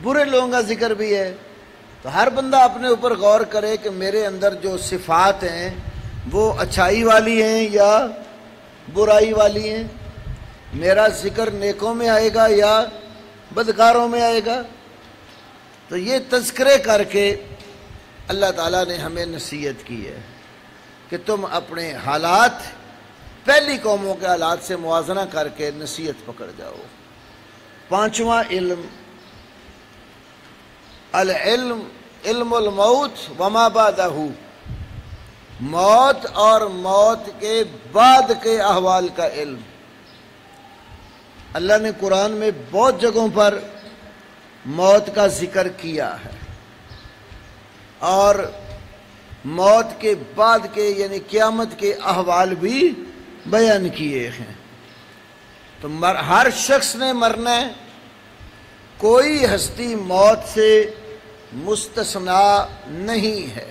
برے لوگوں کا ذکر بھی ہے۔ تو ہر بندہ اپنے اوپر غور کرے کہ میرے اندر جو صفات ہیں وہ اچھائی والی ہیں یا برائی والی ہیں، میرا ذکر نیکوں میں آئے گا یا بدکاروں میں آئے گا۔ تو یہ تذکرے کر کے اللہ تعالیٰ نے ہمیں نصیحت کی ہے کہ تم اپنے حالات پہلی قوموں کے حالات سے موازنہ کر کے نصیحت پکڑ جاؤ۔ 5واں علم، العلم علم الموت وما بعدہ، موت اور موت کے بعد کے احوال کا علم۔ اللہ نے قرآن میں بہت جگہوں پر موت کا ذکر کیا ہے اور موت کے بعد کے یعنی قیامت کے احوال بھی بیان کیے ہیں۔ تو ہر شخص نے مرنا ہے، کوئی ہستی موت سے مستثنا نہیں ہے،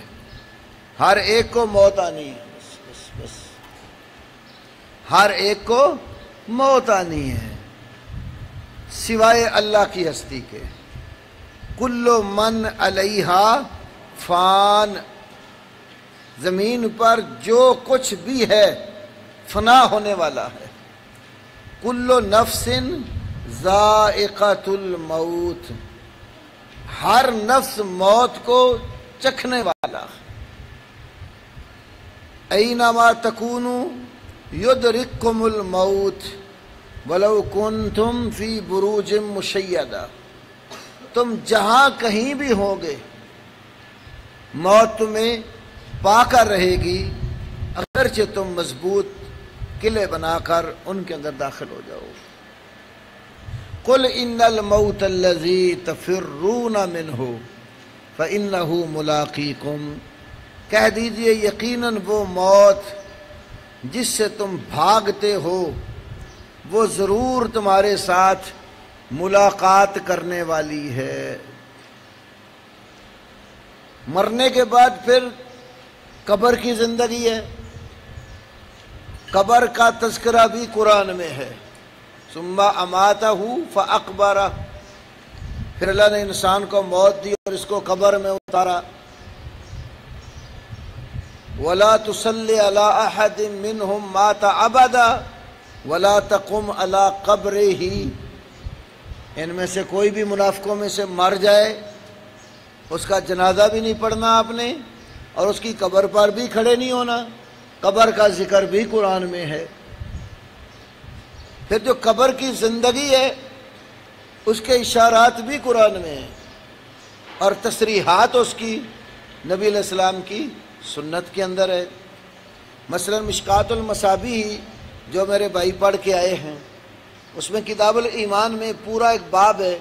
ہر ایک کو موت آنی ہے، بس ہر ایک کو موت آنی ہے سوائے اللہ کی ہستی کے۔ کل من علیہا فان، زمین پر جو کچھ بھی ہے فنا ہونے والا ہے۔ کل نفس ذائقۃ الموت، ہر نفس موت کو چکھنے والا۔ اینما تکونوا یدرککم الموت ولو کنتم فی بروج مشیدہ، تم جہاں کہیں بھی ہوگے موت تمہیں پا کر رہے گی، اگرچہ تم مضبوط قلعے بنا کر ان کے اندر داخل ہو جاؤ۔ قل ان الموت الذی تفرون منہ فانہ ملاقیکم، کہہ دیجئے یقیناً وہ موت جس سے تم بھاگتے ہو وہ ضرور تمہارے ساتھ ملاقات کرنے والی ہے۔ مرنے کے بعد پھر قبر کی زندگی ہے، قبر کا تذکرہ بھی قرآن میں ہے۔ ثم اماتہ فاقبرہ، پھر اللہ نے انسان کو موت دی اور اس کو قبر میں اتارا۔ ولا تصلی علی احد منہم مات ابدا ولا تقم علی قبرہ، ان میں سے کوئی بھی منافقوں میں سے مر جائے اس کا جنازہ بھی نہیں پڑھنا آپ نے اور اس کی قبر پر بھی کھڑے نہیں ہونا۔ قبر کا ذکر بھی قرآن میں ہے۔ پھر جو قبر کی زندگی ہے اس کے اشارات بھی قرآن میں ہیں اور تصریحات اس کی نبی علیہ السلام کی سنت کے اندر ہے۔ مثلا مشکات المصابیح جو میرے بھائی پڑھ کے آئے ہیں، اس میں کتاب الایمان میں پورا ایک باب ہے،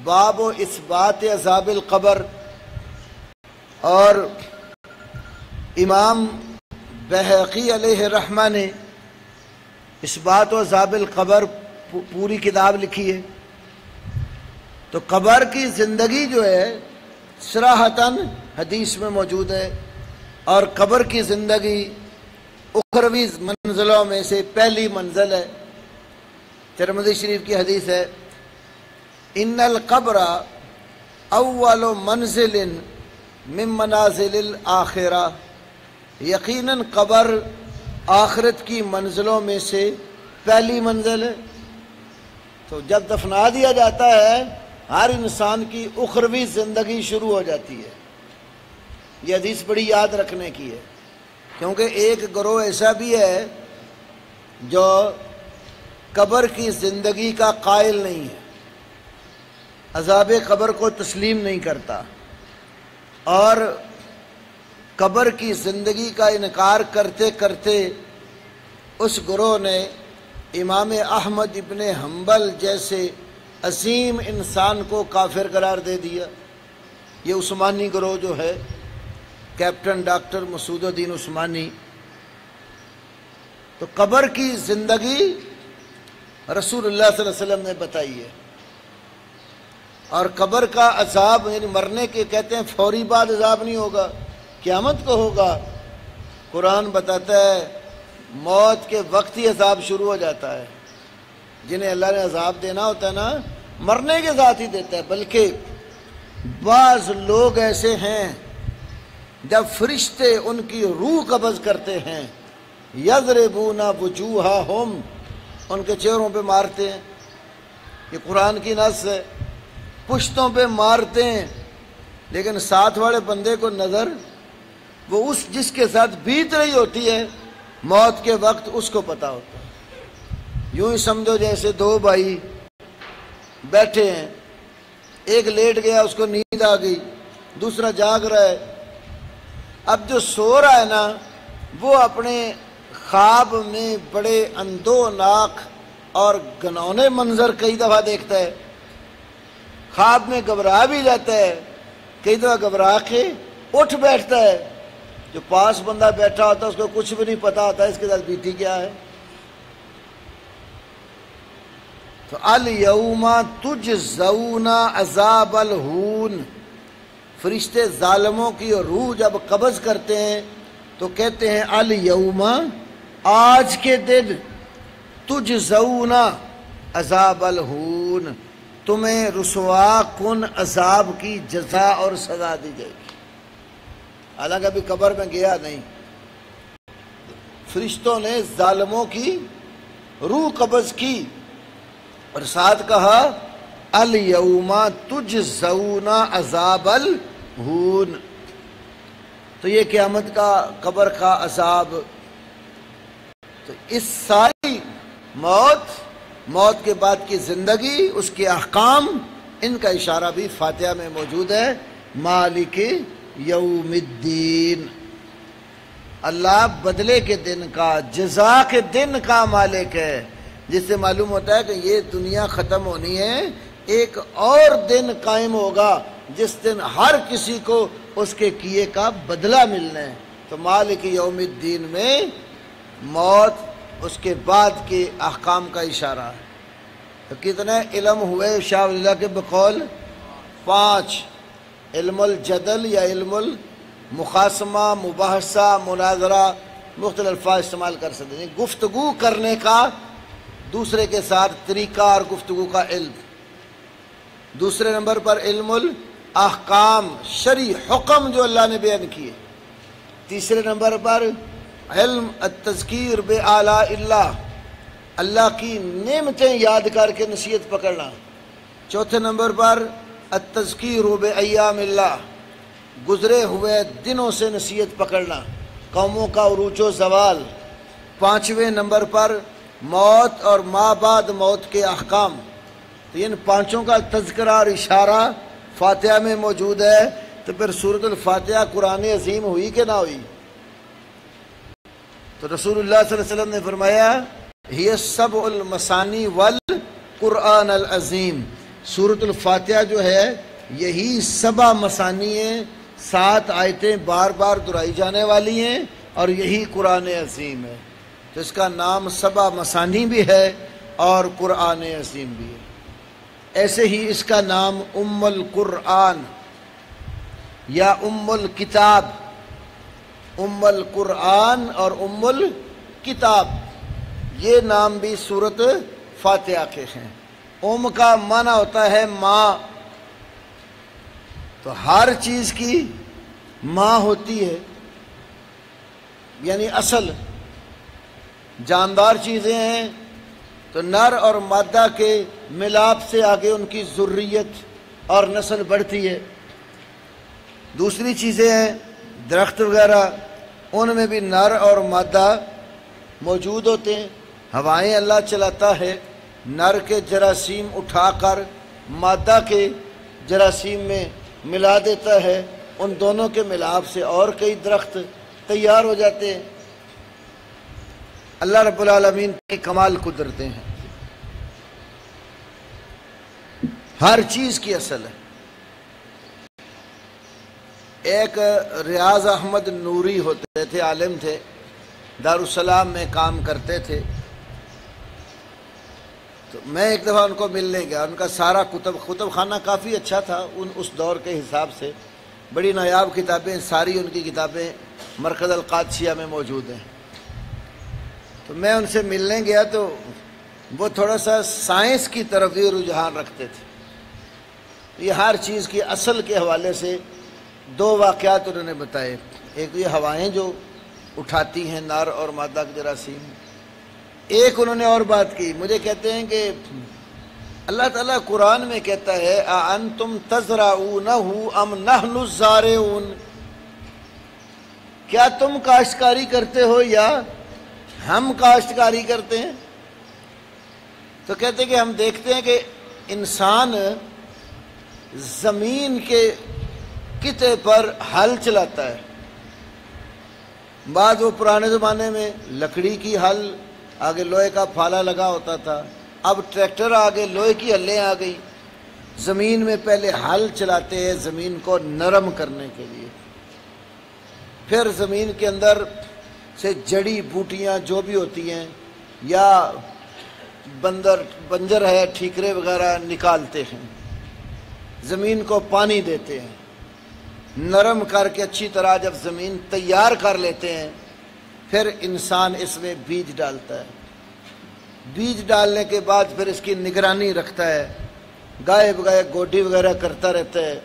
باب و اثبات عذاب القبر، اور امام بہقی علیہ رحمہ نے اثبات و عذاب القبر پوری کتاب لکھی ہے۔ تو قبر کی زندگی جو ہے صراحتاً حدیث میں موجود ہے، اور قبر کی زندگی اخروی منزلوں میں سے پہلی منزل ہے۔ ترمذی شریف کی حدیث ہے، ان القبر اول منزل من منازل الآخرہ، یقیناً قبر آخرت کی منزلوں میں سے پہلی منزل ہے۔ تو جب دفنا دیا جاتا ہے ہر انسان کی اخروی زندگی شروع ہو جاتی ہے۔ یہ حدیث بڑی یاد رکھنے کی ہے، کیونکہ ایک گروہ ایسا بھی ہے جو قبر کی زندگی کا قائل نہیں ہے، عذاب قبر کو تسلیم نہیں کرتا، اور قبر کی زندگی کا انکار کرتے کرتے اس گروہ نے امام احمد ابن حنبل جیسے عظیم انسان کو کافر قرار دے دیا۔ یہ عثمانی گروہ جو ہے، کیپٹن ڈاکٹر مسعود الدین عثمانی، تو قبر کی زندگی رسول اللہ صلی اللہ علیہ وسلم نے بتائی ہے، اور قبر کا عذاب یعنی مرنے کے کہتے ہیں فوری بعد عذاب نہیں ہوگا، قیامت کو ہوگا۔ قرآن بتاتا ہے موت کے وقت ہی عذاب شروع ہو جاتا ہے۔ جنہیں اللہ نے عذاب دینا ہوتا ہے نا، مرنے کے ساتھ ہی دیتا ہے۔ بلکہ بعض لوگ ایسے ہیں جب فرشتے ان کی روح قبض کرتے ہیں، یضربون وجوہہم، ان کے چہروں پہ مارتے ہیں، یہ قرآن کی نص ہے، پشتوں پہ مارتے ہیں، لیکن ساتھ والے بندے کو نظر وہ اس جس کے ساتھ بیت رہی ہوتی ہے موت کے وقت، اس کو پتا ہوتا ہے۔ یوں ہی سمجھو جیسے دو بھائی بیٹھے ہیں، ایک لیٹ گیا، اس کو نیند آ گئی، دوسرا جاگ رہا ہے۔ اب جو سو رہا ہے نا، وہ اپنے خواب میں بڑے اندوناک اور گھنونے منظر کئی دفعہ دیکھتا ہے، خواب میں گھبرا بھی جاتا ہے، کئی دفعہ گھبرا کے اٹھ بیٹھتا ہے۔ جو پاس بندہ بیٹھا ہوتا ہے اس کو کچھ بھی نہیں پتا ہوتا اس کے ساتھ بیتی کیا ہے۔ تو الیوم تجزون عذاب الہون، فرشتے ظالموں کی روح جب قبض کرتے ہیں تو کہتے ہیں الیوم، آج کے دن، تجزون عذاب الہون، تمہیں رسوا کن عذاب کی جزا اور سزا دی جائے گی۔ حالانکہ ابھی قبر میں گیا نہیں، فرشتوں نے ظالموں کی روح قبض کی اور ساتھ کہا الیوم تجزون عذاب الہون۔ تو یہ قیامت کا، قبر کا عذاب، تو اس ساری موت کے بعد کی زندگی، اس کے احکام، ان کا اشارہ بھی فاتحہ میں موجود ہے۔ مالک یوم الدین، اللہ بدلے کے دن کا، جزا کے دن کا مالک ہے، جس سے معلوم ہوتا ہے کہ یہ دنیا ختم ہونی ہے، ایک اور دن قائم ہوگا جس دن ہر کسی کو اس کے کیے کا بدلہ ملنا ہے۔ تو مالک یوم الدین میں موت، اس کے بعد کے احکام کا اشارہ ہے۔ تو کتنے علم ہوئے شاہ ولی اللہ کے بقول؟ 5۔ علم الجدل یا علم المخاصمہ، مباحثہ، مناظرہ، مختلف الفاظ استعمال کر سکتے ہیں، گفتگو کرنے کا دوسرے کے ساتھ طریقہ اور گفتگو کا علم۔ دوسرے نمبر پر علم الاحکام، شرعی حکم جو اللہ نے بیان کیے۔ تیسرے نمبر پر علم التذکیر بآلاء اللہ، اللہ کی نعمتیں یاد کر کے نصیحت پکڑنا۔ چوتھے نمبر پر التذکیر بایام اللہ، گزرے ہوئے دنوں سے نصیحت پکڑنا، قوموں کا عروج و زوال۔ پانچویں نمبر پر موت اور ما بعد موت کے احکام۔ تو ان پانچوں کا تذکرہ اور اشارہ فاتحہ میں موجود ہے۔ تو پھر سورۃ الفاتحہ قرآن عظیم ہوئی کہ نہ ہوئی؟ تو رسول اللہ صلی اللہ علیہ وسلم نے فرمایا ہی السبع المثانی والقرآن العظیم، سورۃ الفاتحہ جو ہے یہی 7 مثانی ہیں، 7 آیتیں بار بار دہرائی جانے والی ہیں، اور یہی قرآن عظیم ہے۔ تو اس کا نام 7 مثانی بھی ہے اور قرآن عظیم بھی ہے۔ ایسے ہی اس کا نام ام القرآن یا ام الکتاب، ام القرآن اور ام الکتاب، یہ نام بھی سورۃ فاتحہ کے ہیں۔ ام کا معنی ہوتا ہے ماں، تو ہر چیز کی ماں ہوتی ہے، یعنی اصل جاندار چیزیں ہیں تو نر اور مادہ کے ملاپ سے آگے ان کی ذریت اور نسل بڑھتی ہے۔ دوسری چیزیں ہیں درخت وغیرہ ان میں بھی نر اور مادہ موجود ہوتے ہیں. ہوائیں اللہ چلاتا ہے، نر کے جراثیم اٹھا کر مادہ کے جراثیم میں ملا دیتا ہے، ان دونوں کے ملاپ سے اور کئی درخت تیار ہو جاتے ہیں. اللہ رب العالمین کی کمال قدرتیں ہیں، ہر چیز کی اصل ہے. ایک ریاض احمد نوری ہوتے تھے، عالم تھے، دارالسلام میں کام کرتے تھے. تو میں ایک دفعہ ان کو ملنے گیا. ان کا سارا کتب خانہ کافی اچھا تھا اس دور کے حساب سے، بڑی نایاب کتابیں، ساری ان کی کتابیں مرکز القادسیہ میں موجود ہیں. تو میں ان سے ملنے گیا تو وہ تھوڑا سا سائنس کی طرف بھی رجحان رکھتے تھے. یہ ہر چیز کی اصل کے حوالے سے دو واقعات انہوں نے بتائے. ایک یہ ہوائیں جو اٹھاتی ہیں نر اور مادہ کے جراثیم. ایک انہوں نے اور بات کی، مجھے کہتے ہیں کہ اللہ تعالیٰ قرآن میں کہتا ہے اَأَنْتُمْ تَزْرَعُونَهُ أَمْ نَحْنُ الزَّارِعُونَ، کیا تم کاشتکاری کرتے ہو یا ہم کاشتکاری کرتے ہیں؟ تو کہتے ہیں کہ ہم دیکھتے ہیں کہ انسان زمین کے قطعے پر ہل چلاتا ہے. بعد وہ پرانے زمانے میں لکڑی کی ہل، آگے لوہے کا پھالا لگا ہوتا تھا، اب ٹریکٹر آگے لوہے کی ہلیں آ گئی. زمین میں پہلے ہل چلاتے ہیں زمین کو نرم کرنے کے لیے، پھر زمین کے اندر سے جڑی بوٹیاں جو بھی ہوتی ہیں یا بنجر ہے، ٹھیکرے وغیرہ نکالتے ہیں، زمین کو پانی دیتے ہیں، نرم کر کے اچھی طرح جب زمین تیار کر لیتے ہیں پھر انسان اس میں بیج ڈالتا ہے. بیج ڈالنے کے بعد پھر اس کی نگرانی رکھتا ہے، گائے بگائے گوڈی وغیرہ کرتا رہتا ہے.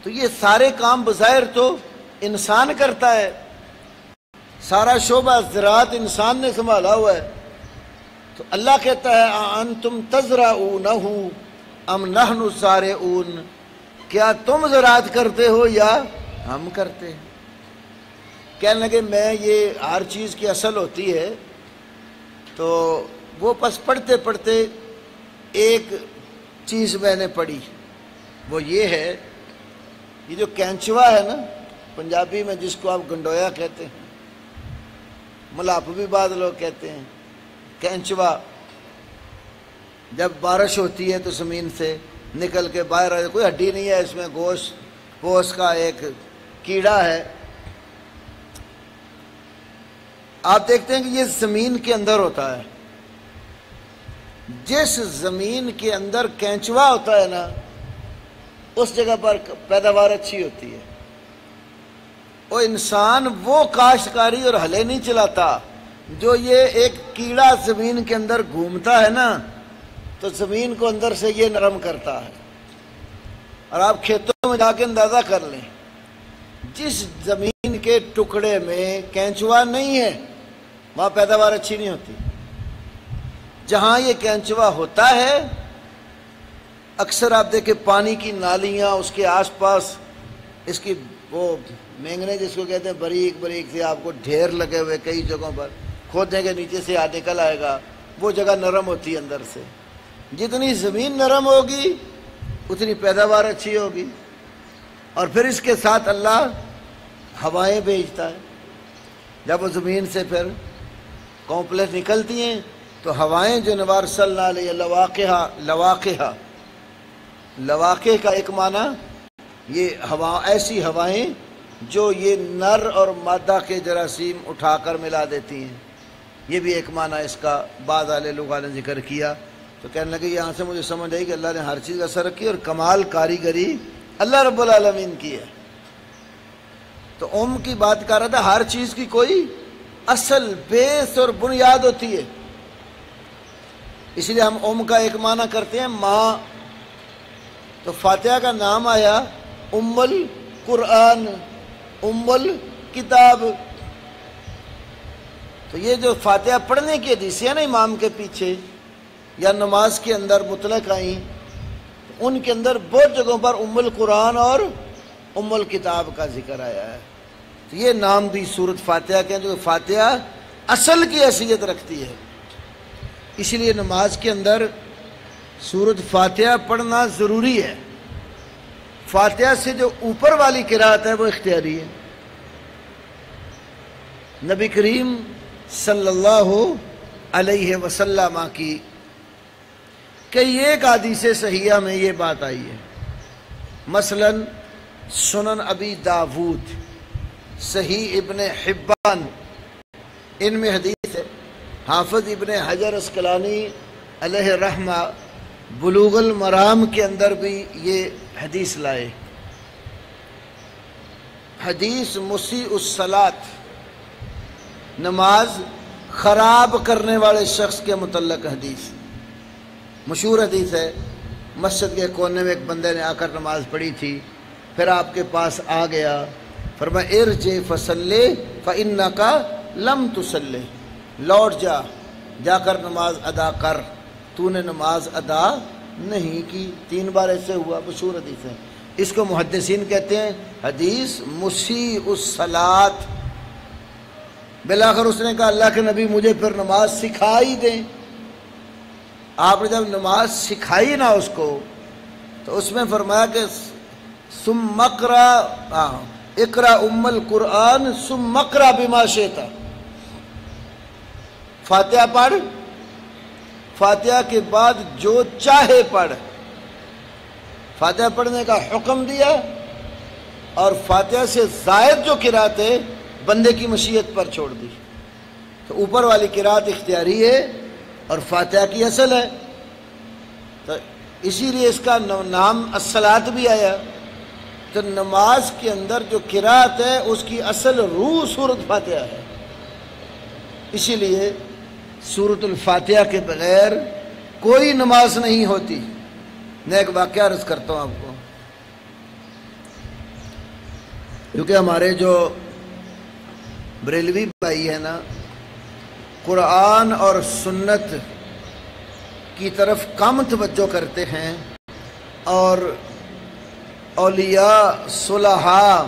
تو یہ سارے کام بظاہر تو انسان کرتا ہے، سارا شعبہ زراعت انسان نے سنبھالا ہوا ہے. تو اللہ کہتا ہے اَأَنْتُمْ تَزْرَعُونَهُ أَمْ نَحْنُ الزَّارِعُونَ، کیا تم زراعت کرتے ہو یا ہم کرتے ہیں؟ کہنے لگے میں یہ ہر چیز کی اصل ہوتی ہے. تو وہ پس پڑھتے پڑھتے ایک چیز میں نے پڑھی، وہ یہ ہے، یہ جو کینچوا ہے نا پنجابی میں جس کو آپ گنڈویا کہتے ہیں، ملاپ بھی بعض لوگ کہتے ہیں، کینچوا جب بارش ہوتی ہے تو زمین سے نکل کے باہر آئے، کوئی ہڈی نہیں ہے اس میں، گوشت کا ایک کیڑا ہے. آپ دیکھتے ہیں کہ یہ زمین کے اندر ہوتا ہے. جس زمین کے اندر کینچوا ہوتا ہے نا اس جگہ پر پیداوار اچھی ہوتی ہے. وہ انسان وہ کاشتکاری اور ہلے نہیں چلاتا، جو یہ ایک کیڑا زمین کے اندر گھومتا ہے نا تو زمین کو اندر سے یہ نرم کرتا ہے. اور آپ کھیتوں میں جا کے اندازہ کر لیں، جس زمین کے ٹکڑے میں کینچوا نہیں ہے وہاں پیداوار اچھی نہیں ہوتی. جہاں یہ کینچوا ہوتا ہے اکثر آپ دیکھیں پانی کی نالیاں اس کے آس پاس، اس کی وہ مینگنے جس کو کہتے ہیں باریک باریک سے آپ کو ڈھیر لگے ہوئے کئی جگہوں پر، کھودنے کے نیچے سے نکل آئے گا، وہ جگہ نرم ہوتی ہے اندر سے. جتنی زمین نرم ہوگی اتنی پیداوار اچھی ہوگی. اور پھر اس کے ساتھ اللہ ہوائیں بھیجتا ہے. جب وہ زمین سے پھر کمپلیٹ نکلتی ہیں تو ہوائیں جو نوار صلی اللہ علیہ لواقع کا ایک معنی یہ ایسی ہوائیں جو یہ نر اور مادہ کے جراثیم اٹھا کر ملا دیتی ہیں. یہ بھی ایک معنی اس کا بعض اہل لغت نے ذکر کیا. تو کہنے لگے یہاں سے مجھے سمجھ آئی کہ اللہ نے ہر چیز کا اثر رکھی اور کمال کاریگری اللہ رب العالمین کی ہے. تو کی بات کر رہا تھا، ہر چیز کی کوئی اصل بیس اور بنیاد ہوتی ہے. اس لیے ہم کا ایک معنی کرتے ہیں ماں. تو فاتحہ کا نام آیا القرآن، الکتاب. تو یہ جو فاتحہ پڑھنے کی حدیثیں ہیں نا امام کے پیچھے یا نماز کے اندر مطلق آئیں، ان کے اندر بہت جگہوں پر القرآن اور الکتاب کا ذکر آیا ہے. تو یہ نام بھی سورۃ فاتحہ کے، جو فاتحہ اصل کی حیثیت رکھتی ہے۔ اس لیے نماز کے اندر سورۃ فاتحہ پڑھنا ضروری ہے۔ فاتحہ سے جو اوپر والی قرأت ہے وہ اختیاری ہے۔ نبی کریم صلی اللہ علیہ وسلم کی کئی ایک حدیث صحیحہ میں یہ بات آئی ہے۔ مثلا سنن ابی داود، صحیح ابن حبان، ان میں حدیث ہے۔ حافظ ابن حجر عسقلانی علیہ رحمہ بلوغ المرام کے اندر بھی یہ حدیث لائے۔ حدیث مسیء الصلاۃ، نماز خراب کرنے والے شخص کے متعلق حدیث، مشہور حدیث ہے۔ مسجد کے کونے میں ایک بندے نے آ کر نماز پڑھی تھی، پھر آپ کے پاس آ گیا، فرمایا ارجع فصلی فإنک لم تصلی، لوٹ جا کر نماز ادا کر، تو نے نماز ادا نہیں کی۔ 3 بار ایسے ہوا، مشہور حدیث ہے۔ اس کو محدثین کہتے ہیں حدیث مسیء الصلاۃ۔ بالآخر اس نے کہا اللہ کے نبی مجھے پھر نماز سکھا ہی دیں۔ آپ نے جب نماز سکھائی نا اس کو، تو اس میں فرمایا کہ ثم اقرأ ام القرآن ثم اقرأ بما شئت، فاتحہ پڑھ، فاتحہ کے بعد جو چاہے پڑھ۔ فاتحہ پڑھنے کا حکم دیا، اور فاتحہ سے زائد جو قرأت ہے بندے کی مشیت پر چھوڑ دی۔ تو اوپر والی قرأت اختیاری ہے اور فاتحہ کی اصل ہے، تو اسی لیے اس کا نام الصلاۃ بھی آیا۔ تو نماز کے اندر جو قرأت ہے اس کی اصل روح سورۃ فاتحہ ہے۔ اسی لیے سورۃ الفاتحہ کے بغیر کوئی نماز نہیں ہوتی۔ میں ایک واقعہ عرض کرتا ہوں آپ کو، کیونکہ ہمارے جو بریلوی بھائی ہے نا، قرآن اور سنت کی طرف کم توجہ کرتے ہیں، اور اولیاء صلحاء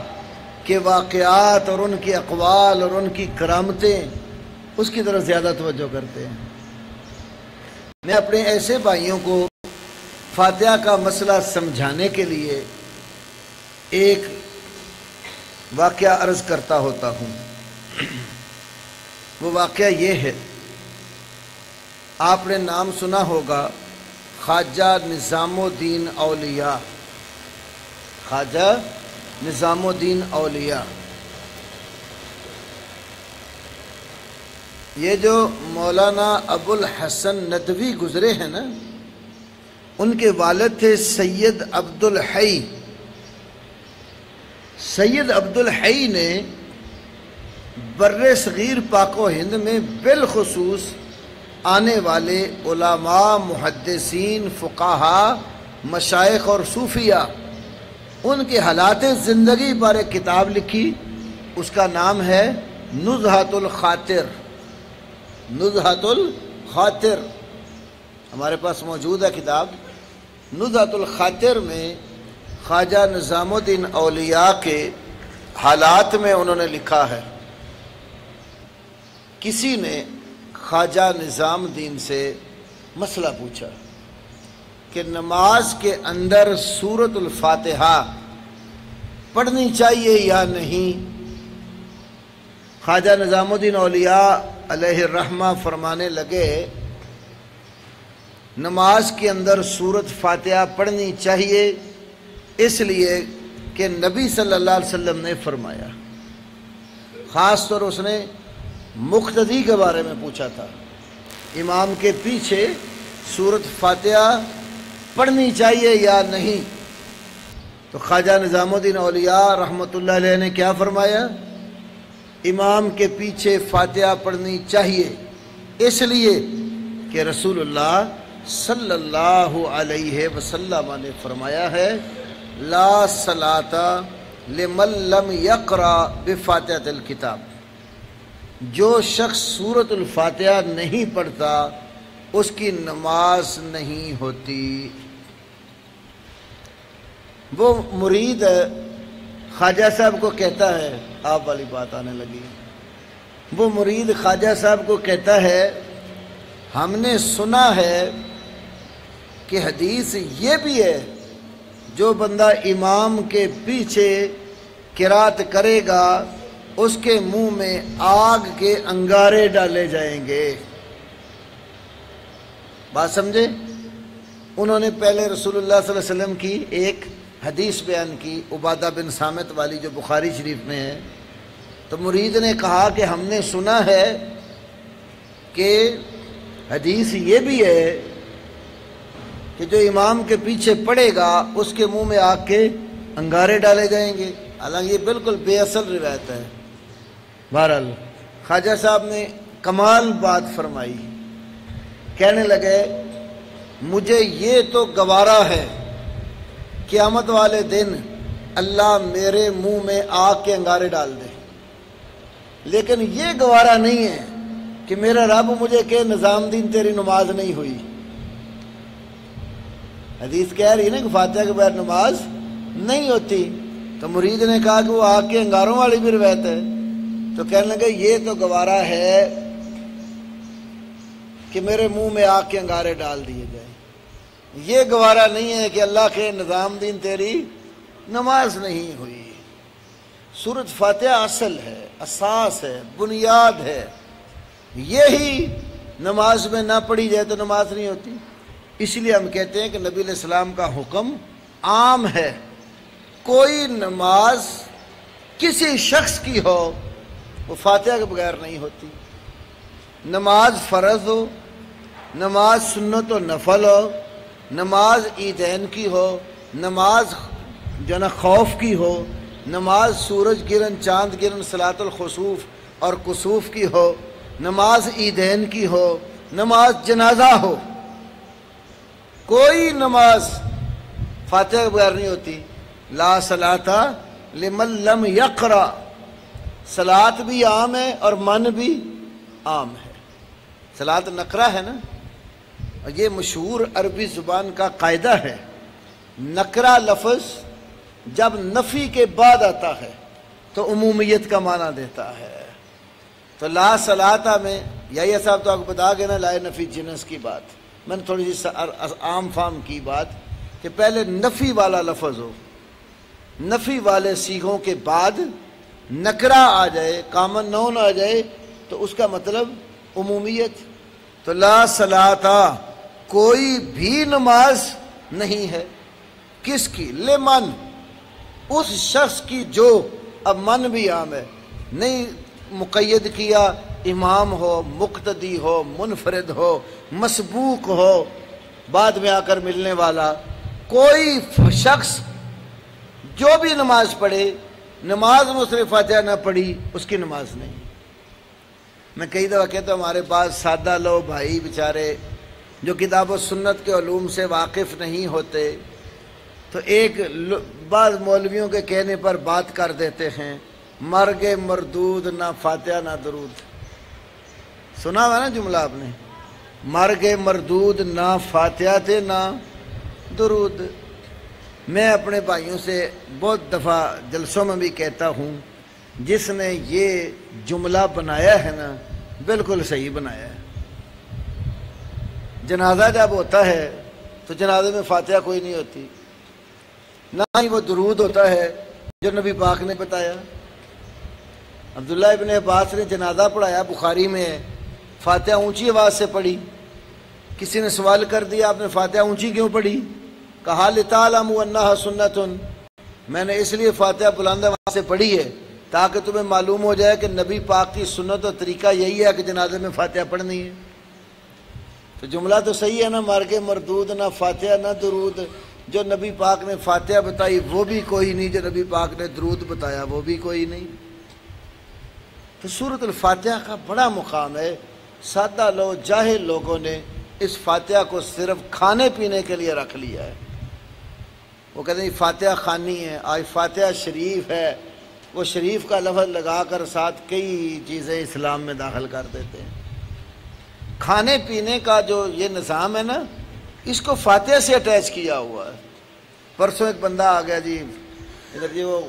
کے واقعات اور ان کے اقوال اور ان کی کرامتیں اس کی طرف زیادہ توجہ کرتے ہیں۔ میں اپنے ایسے بھائیوں کو فاتحہ کا مسئلہ سمجھانے کے لیے ایک واقعہ عرض کرتا ہوتا ہوں۔ وہ واقعہ یہ ہے، آپ نے نام سنا ہوگا خواجہ نظام الدین اولیاء، خواجہ نظام الدین اولیاء۔ یہ جو مولانا ابو الحسن ندوی گزرے ہیں نا، ان کے والد تھے سید عبد الحی۔ سید عبد الحی نے بر صغیر پاک و ہند میں بالخصوص آنے والے علماء، محدثین، فقہاء، مشائخ اور صوفیاء، ان کے حالات زندگی پر ایک کتاب لکھی، اس کا نام ہے نزہۃ الخاطر۔ نزہۃ الخاطر ہمارے پاس موجود ہے کتاب۔ نزہۃ الخاطر میں خواجہ نظام الدین اولیاء کے حالات میں انہوں نے لکھا ہے، کسی نے خواجہ نظام الدین سے مسئلہ پوچھا کہ نماز کے اندر سورۃ الفاتحہ پڑھنی چاہیے یا نہیں۔ خواجہ نظام الدین اولیاء علیہ الرحمہ فرمانے لگے نماز کے اندر سورۃ فاتحہ پڑھنی چاہیے، اس لیے کہ نبی صلی اللہ علیہ وسلم نے فرمایا۔ خاص طور اس نے مقتدی کے بارے میں پوچھا تھا، امام کے پیچھے سورۃ فاتحہ پڑھنی چاہیے یا نہیں۔ تو خواجہ نظام الدین اولیاء رحمۃ اللہ علیہ نے کیا فرمایا؟ امام کے پیچھے فاتحہ پڑھنی چاہیے، اس لیے کہ رسول اللہ صلی اللہ علیہ وسلم نے فرمایا ہے لا صلاۃ لمن لم یقرأ بفاتحۃ الکتاب، جو شخص سورۃ الفاتحہ نہیں پڑھتا اس کی نماز نہیں ہوتی۔ وہ مرید ہے خواجہ صاحب کو کہتا ہے، آپ والی بات آنے لگی، وہ مرید خواجہ صاحب کو کہتا ہے ہم نے سنا ہے کہ حدیث یہ بھی ہے جو بندہ امام کے پیچھے قرات کرے گا اس کے منہ میں آگ کے انگارے ڈالے جائیں گے۔ بات سمجھے؟ انہوں نے پہلے رسول اللہ صلی اللہ علیہ وسلم کی ایک حدیث بیان کی، عبادہ بن صامت والی، جو بخاری شریف میں ہے۔ تو مرید نے کہا کہ ہم نے سنا ہے کہ حدیث یہ بھی ہے کہ جو امام کے پیچھے پڑے گا اس کے منہ میں آگ کے انگارے ڈالے جائیں گے، حالانکہ یہ بالکل بے اصل روایت ہے۔ بہرحال خواجہ صاحب نے کمال بات فرمائی، کہنے لگے مجھے یہ تو گوارا ہے قیامت والے دن اللہ میرے منہ میں آگ کے انگارے ڈال دے، لیکن یہ گوارا نہیں ہے کہ میرا رب مجھے کہ نظام دین تیری نماز نہیں ہوئی۔ حدیث کہہ رہی ہے نا کہ فاتحہ کے بغیر نماز نہیں ہوتی، تو مرید نے کہا کہ وہ آگ کے انگاروں والی بھی روایت ہے، تو کہنے لگے یہ تو گوارا ہے کہ میرے منہ میں آگ کے انگارے ڈال دیے جائیں، یہ گوارا نہیں ہے کہ اللہ کے نظام دین تیری نماز نہیں ہوئی۔ سورۃ فاتحہ اصل ہے، اساس ہے، بنیاد ہے، یہی نماز میں نہ پڑھی جائے تو نماز نہیں ہوتی۔ اس لیے ہم کہتے ہیں کہ نبی علیہ السلام کا حکم عام ہے، کوئی نماز کسی شخص کی ہو وہ فاتحہ کے بغیر نہیں ہوتی، نماز فرض ہو، نماز سنت و نفل ہو، نماز عیدین کی ہو، نماز جو نا خوف کی ہو، نماز سورج گرہن چاند گرہن صلاۃ الخسوف اور کسوف کی ہو، نماز عیدین کی ہو، نماز جنازہ ہو، کوئی نماز فاتحہ کے بغیر نہیں ہوتی۔ لا صلاۃ لمن لم یقرأ، صلاۃ بھی عام ہے اور من بھی عام ہے، صلاۃ نقرہ ہے نا، اور یہ مشہور عربی زبان کا قاعدہ ہے، نقرہ لفظ جب نفی کے بعد آتا ہے تو عمومیت کا معنی دیتا ہے۔ تو لا صلاۃ میں یہ صاحب تو آپ کو بتا گئے نا، لا نفی جنس کی بات، میں نے تھوڑی سی عام فام کی بات کہ پہلے نفی والا لفظ ہو، نفی والے صیغوں کے بعد نکرہ آ جائے، کامن نون آ جائے تو اس کا مطلب عمومیت۔ تو لا صلاۃ کوئی بھی نماز نہیں ہے، کس کی؟ لمن، اس شخص کی جو، اب من بھی عام ہے، نہیں مقید کیا، امام ہو، مقتدی ہو، منفرد ہو، مسبوق ہو، بعد میں آ کر ملنے والا، کوئی شخص جو بھی نماز پڑھے، نماز میں اس نے فاتحہ نہ پڑھی، اس کی نماز نہیں۔ میں کئی دفعہ کہتا ہوں ہمارے پاس سادہ لو بھائی بیچارے جو کتاب و سنت کے علوم سے واقف نہیں ہوتے، تو ایک بعض مولویوں کے کہنے پر بات کر دیتے ہیں، مرگ مردود نہ فاتحہ نہ درود۔ سنا ہوا نا جملہ آپ نے، مرگ مردود نہ فاتحہ تھے نہ درود۔ میں اپنے بھائیوں سے بہت دفعہ جلسوں میں بھی کہتا ہوں، جس نے یہ جملہ بنایا ہے نا بالکل صحیح بنایا ہے۔ جنازہ جب ہوتا ہے تو جنازے میں فاتحہ کوئی نہیں ہوتی، نہ ہی وہ درود ہوتا ہے جو نبی پاک نے بتایا۔ عبداللہ ابن عباس نے جنازہ پڑھایا، بخاری میں ہے، فاتحہ اونچی آواز سے پڑھی۔ کسی نے سوال کر دیا آپ نے فاتحہ اونچی کیوں پڑھی؟ کہا لِتَعْلَمُوا أَنَّهَا سُنَّةٌ، میں نے اس لیے فاتحہ بلند آواز سے پڑھی ہے تاکہ تمہیں معلوم ہو جائے کہ نبی پاک کی سنت اور طریقہ یہی ہے کہ جنازے میں فاتحہ پڑھنی ہے۔ تو جملہ تو صحیح ہے نا، مرگ مردود نہ فاتحہ نہ درود، جو نبی پاک نے فاتحہ بتائی وہ بھی کوئی نہیں، جو نبی پاک نے درود بتایا وہ بھی کوئی نہیں۔ تو سورۃ الفاتحہ کا بڑا مقام ہے، سادہ لوگ جاہل لوگوں نے اس فاتحہ کو صرف کھانے پینے کے لیے رکھ لیا ہے۔ وہ کہتے ہیں فاتحہ خوانی ہے، آج فاتحہ شریف ہے، وہ شریف کا لفظ لگا کر ساتھ کئی چیزیں اسلام میں داخل کر دیتے ہیں۔ کھانے پینے کا جو یہ نظام ہے نا، اس کو فاتحہ سے اٹیچ کیا ہوا ہے۔ پرسوں ایک بندہ آ گیا جی ادھر، جی وہ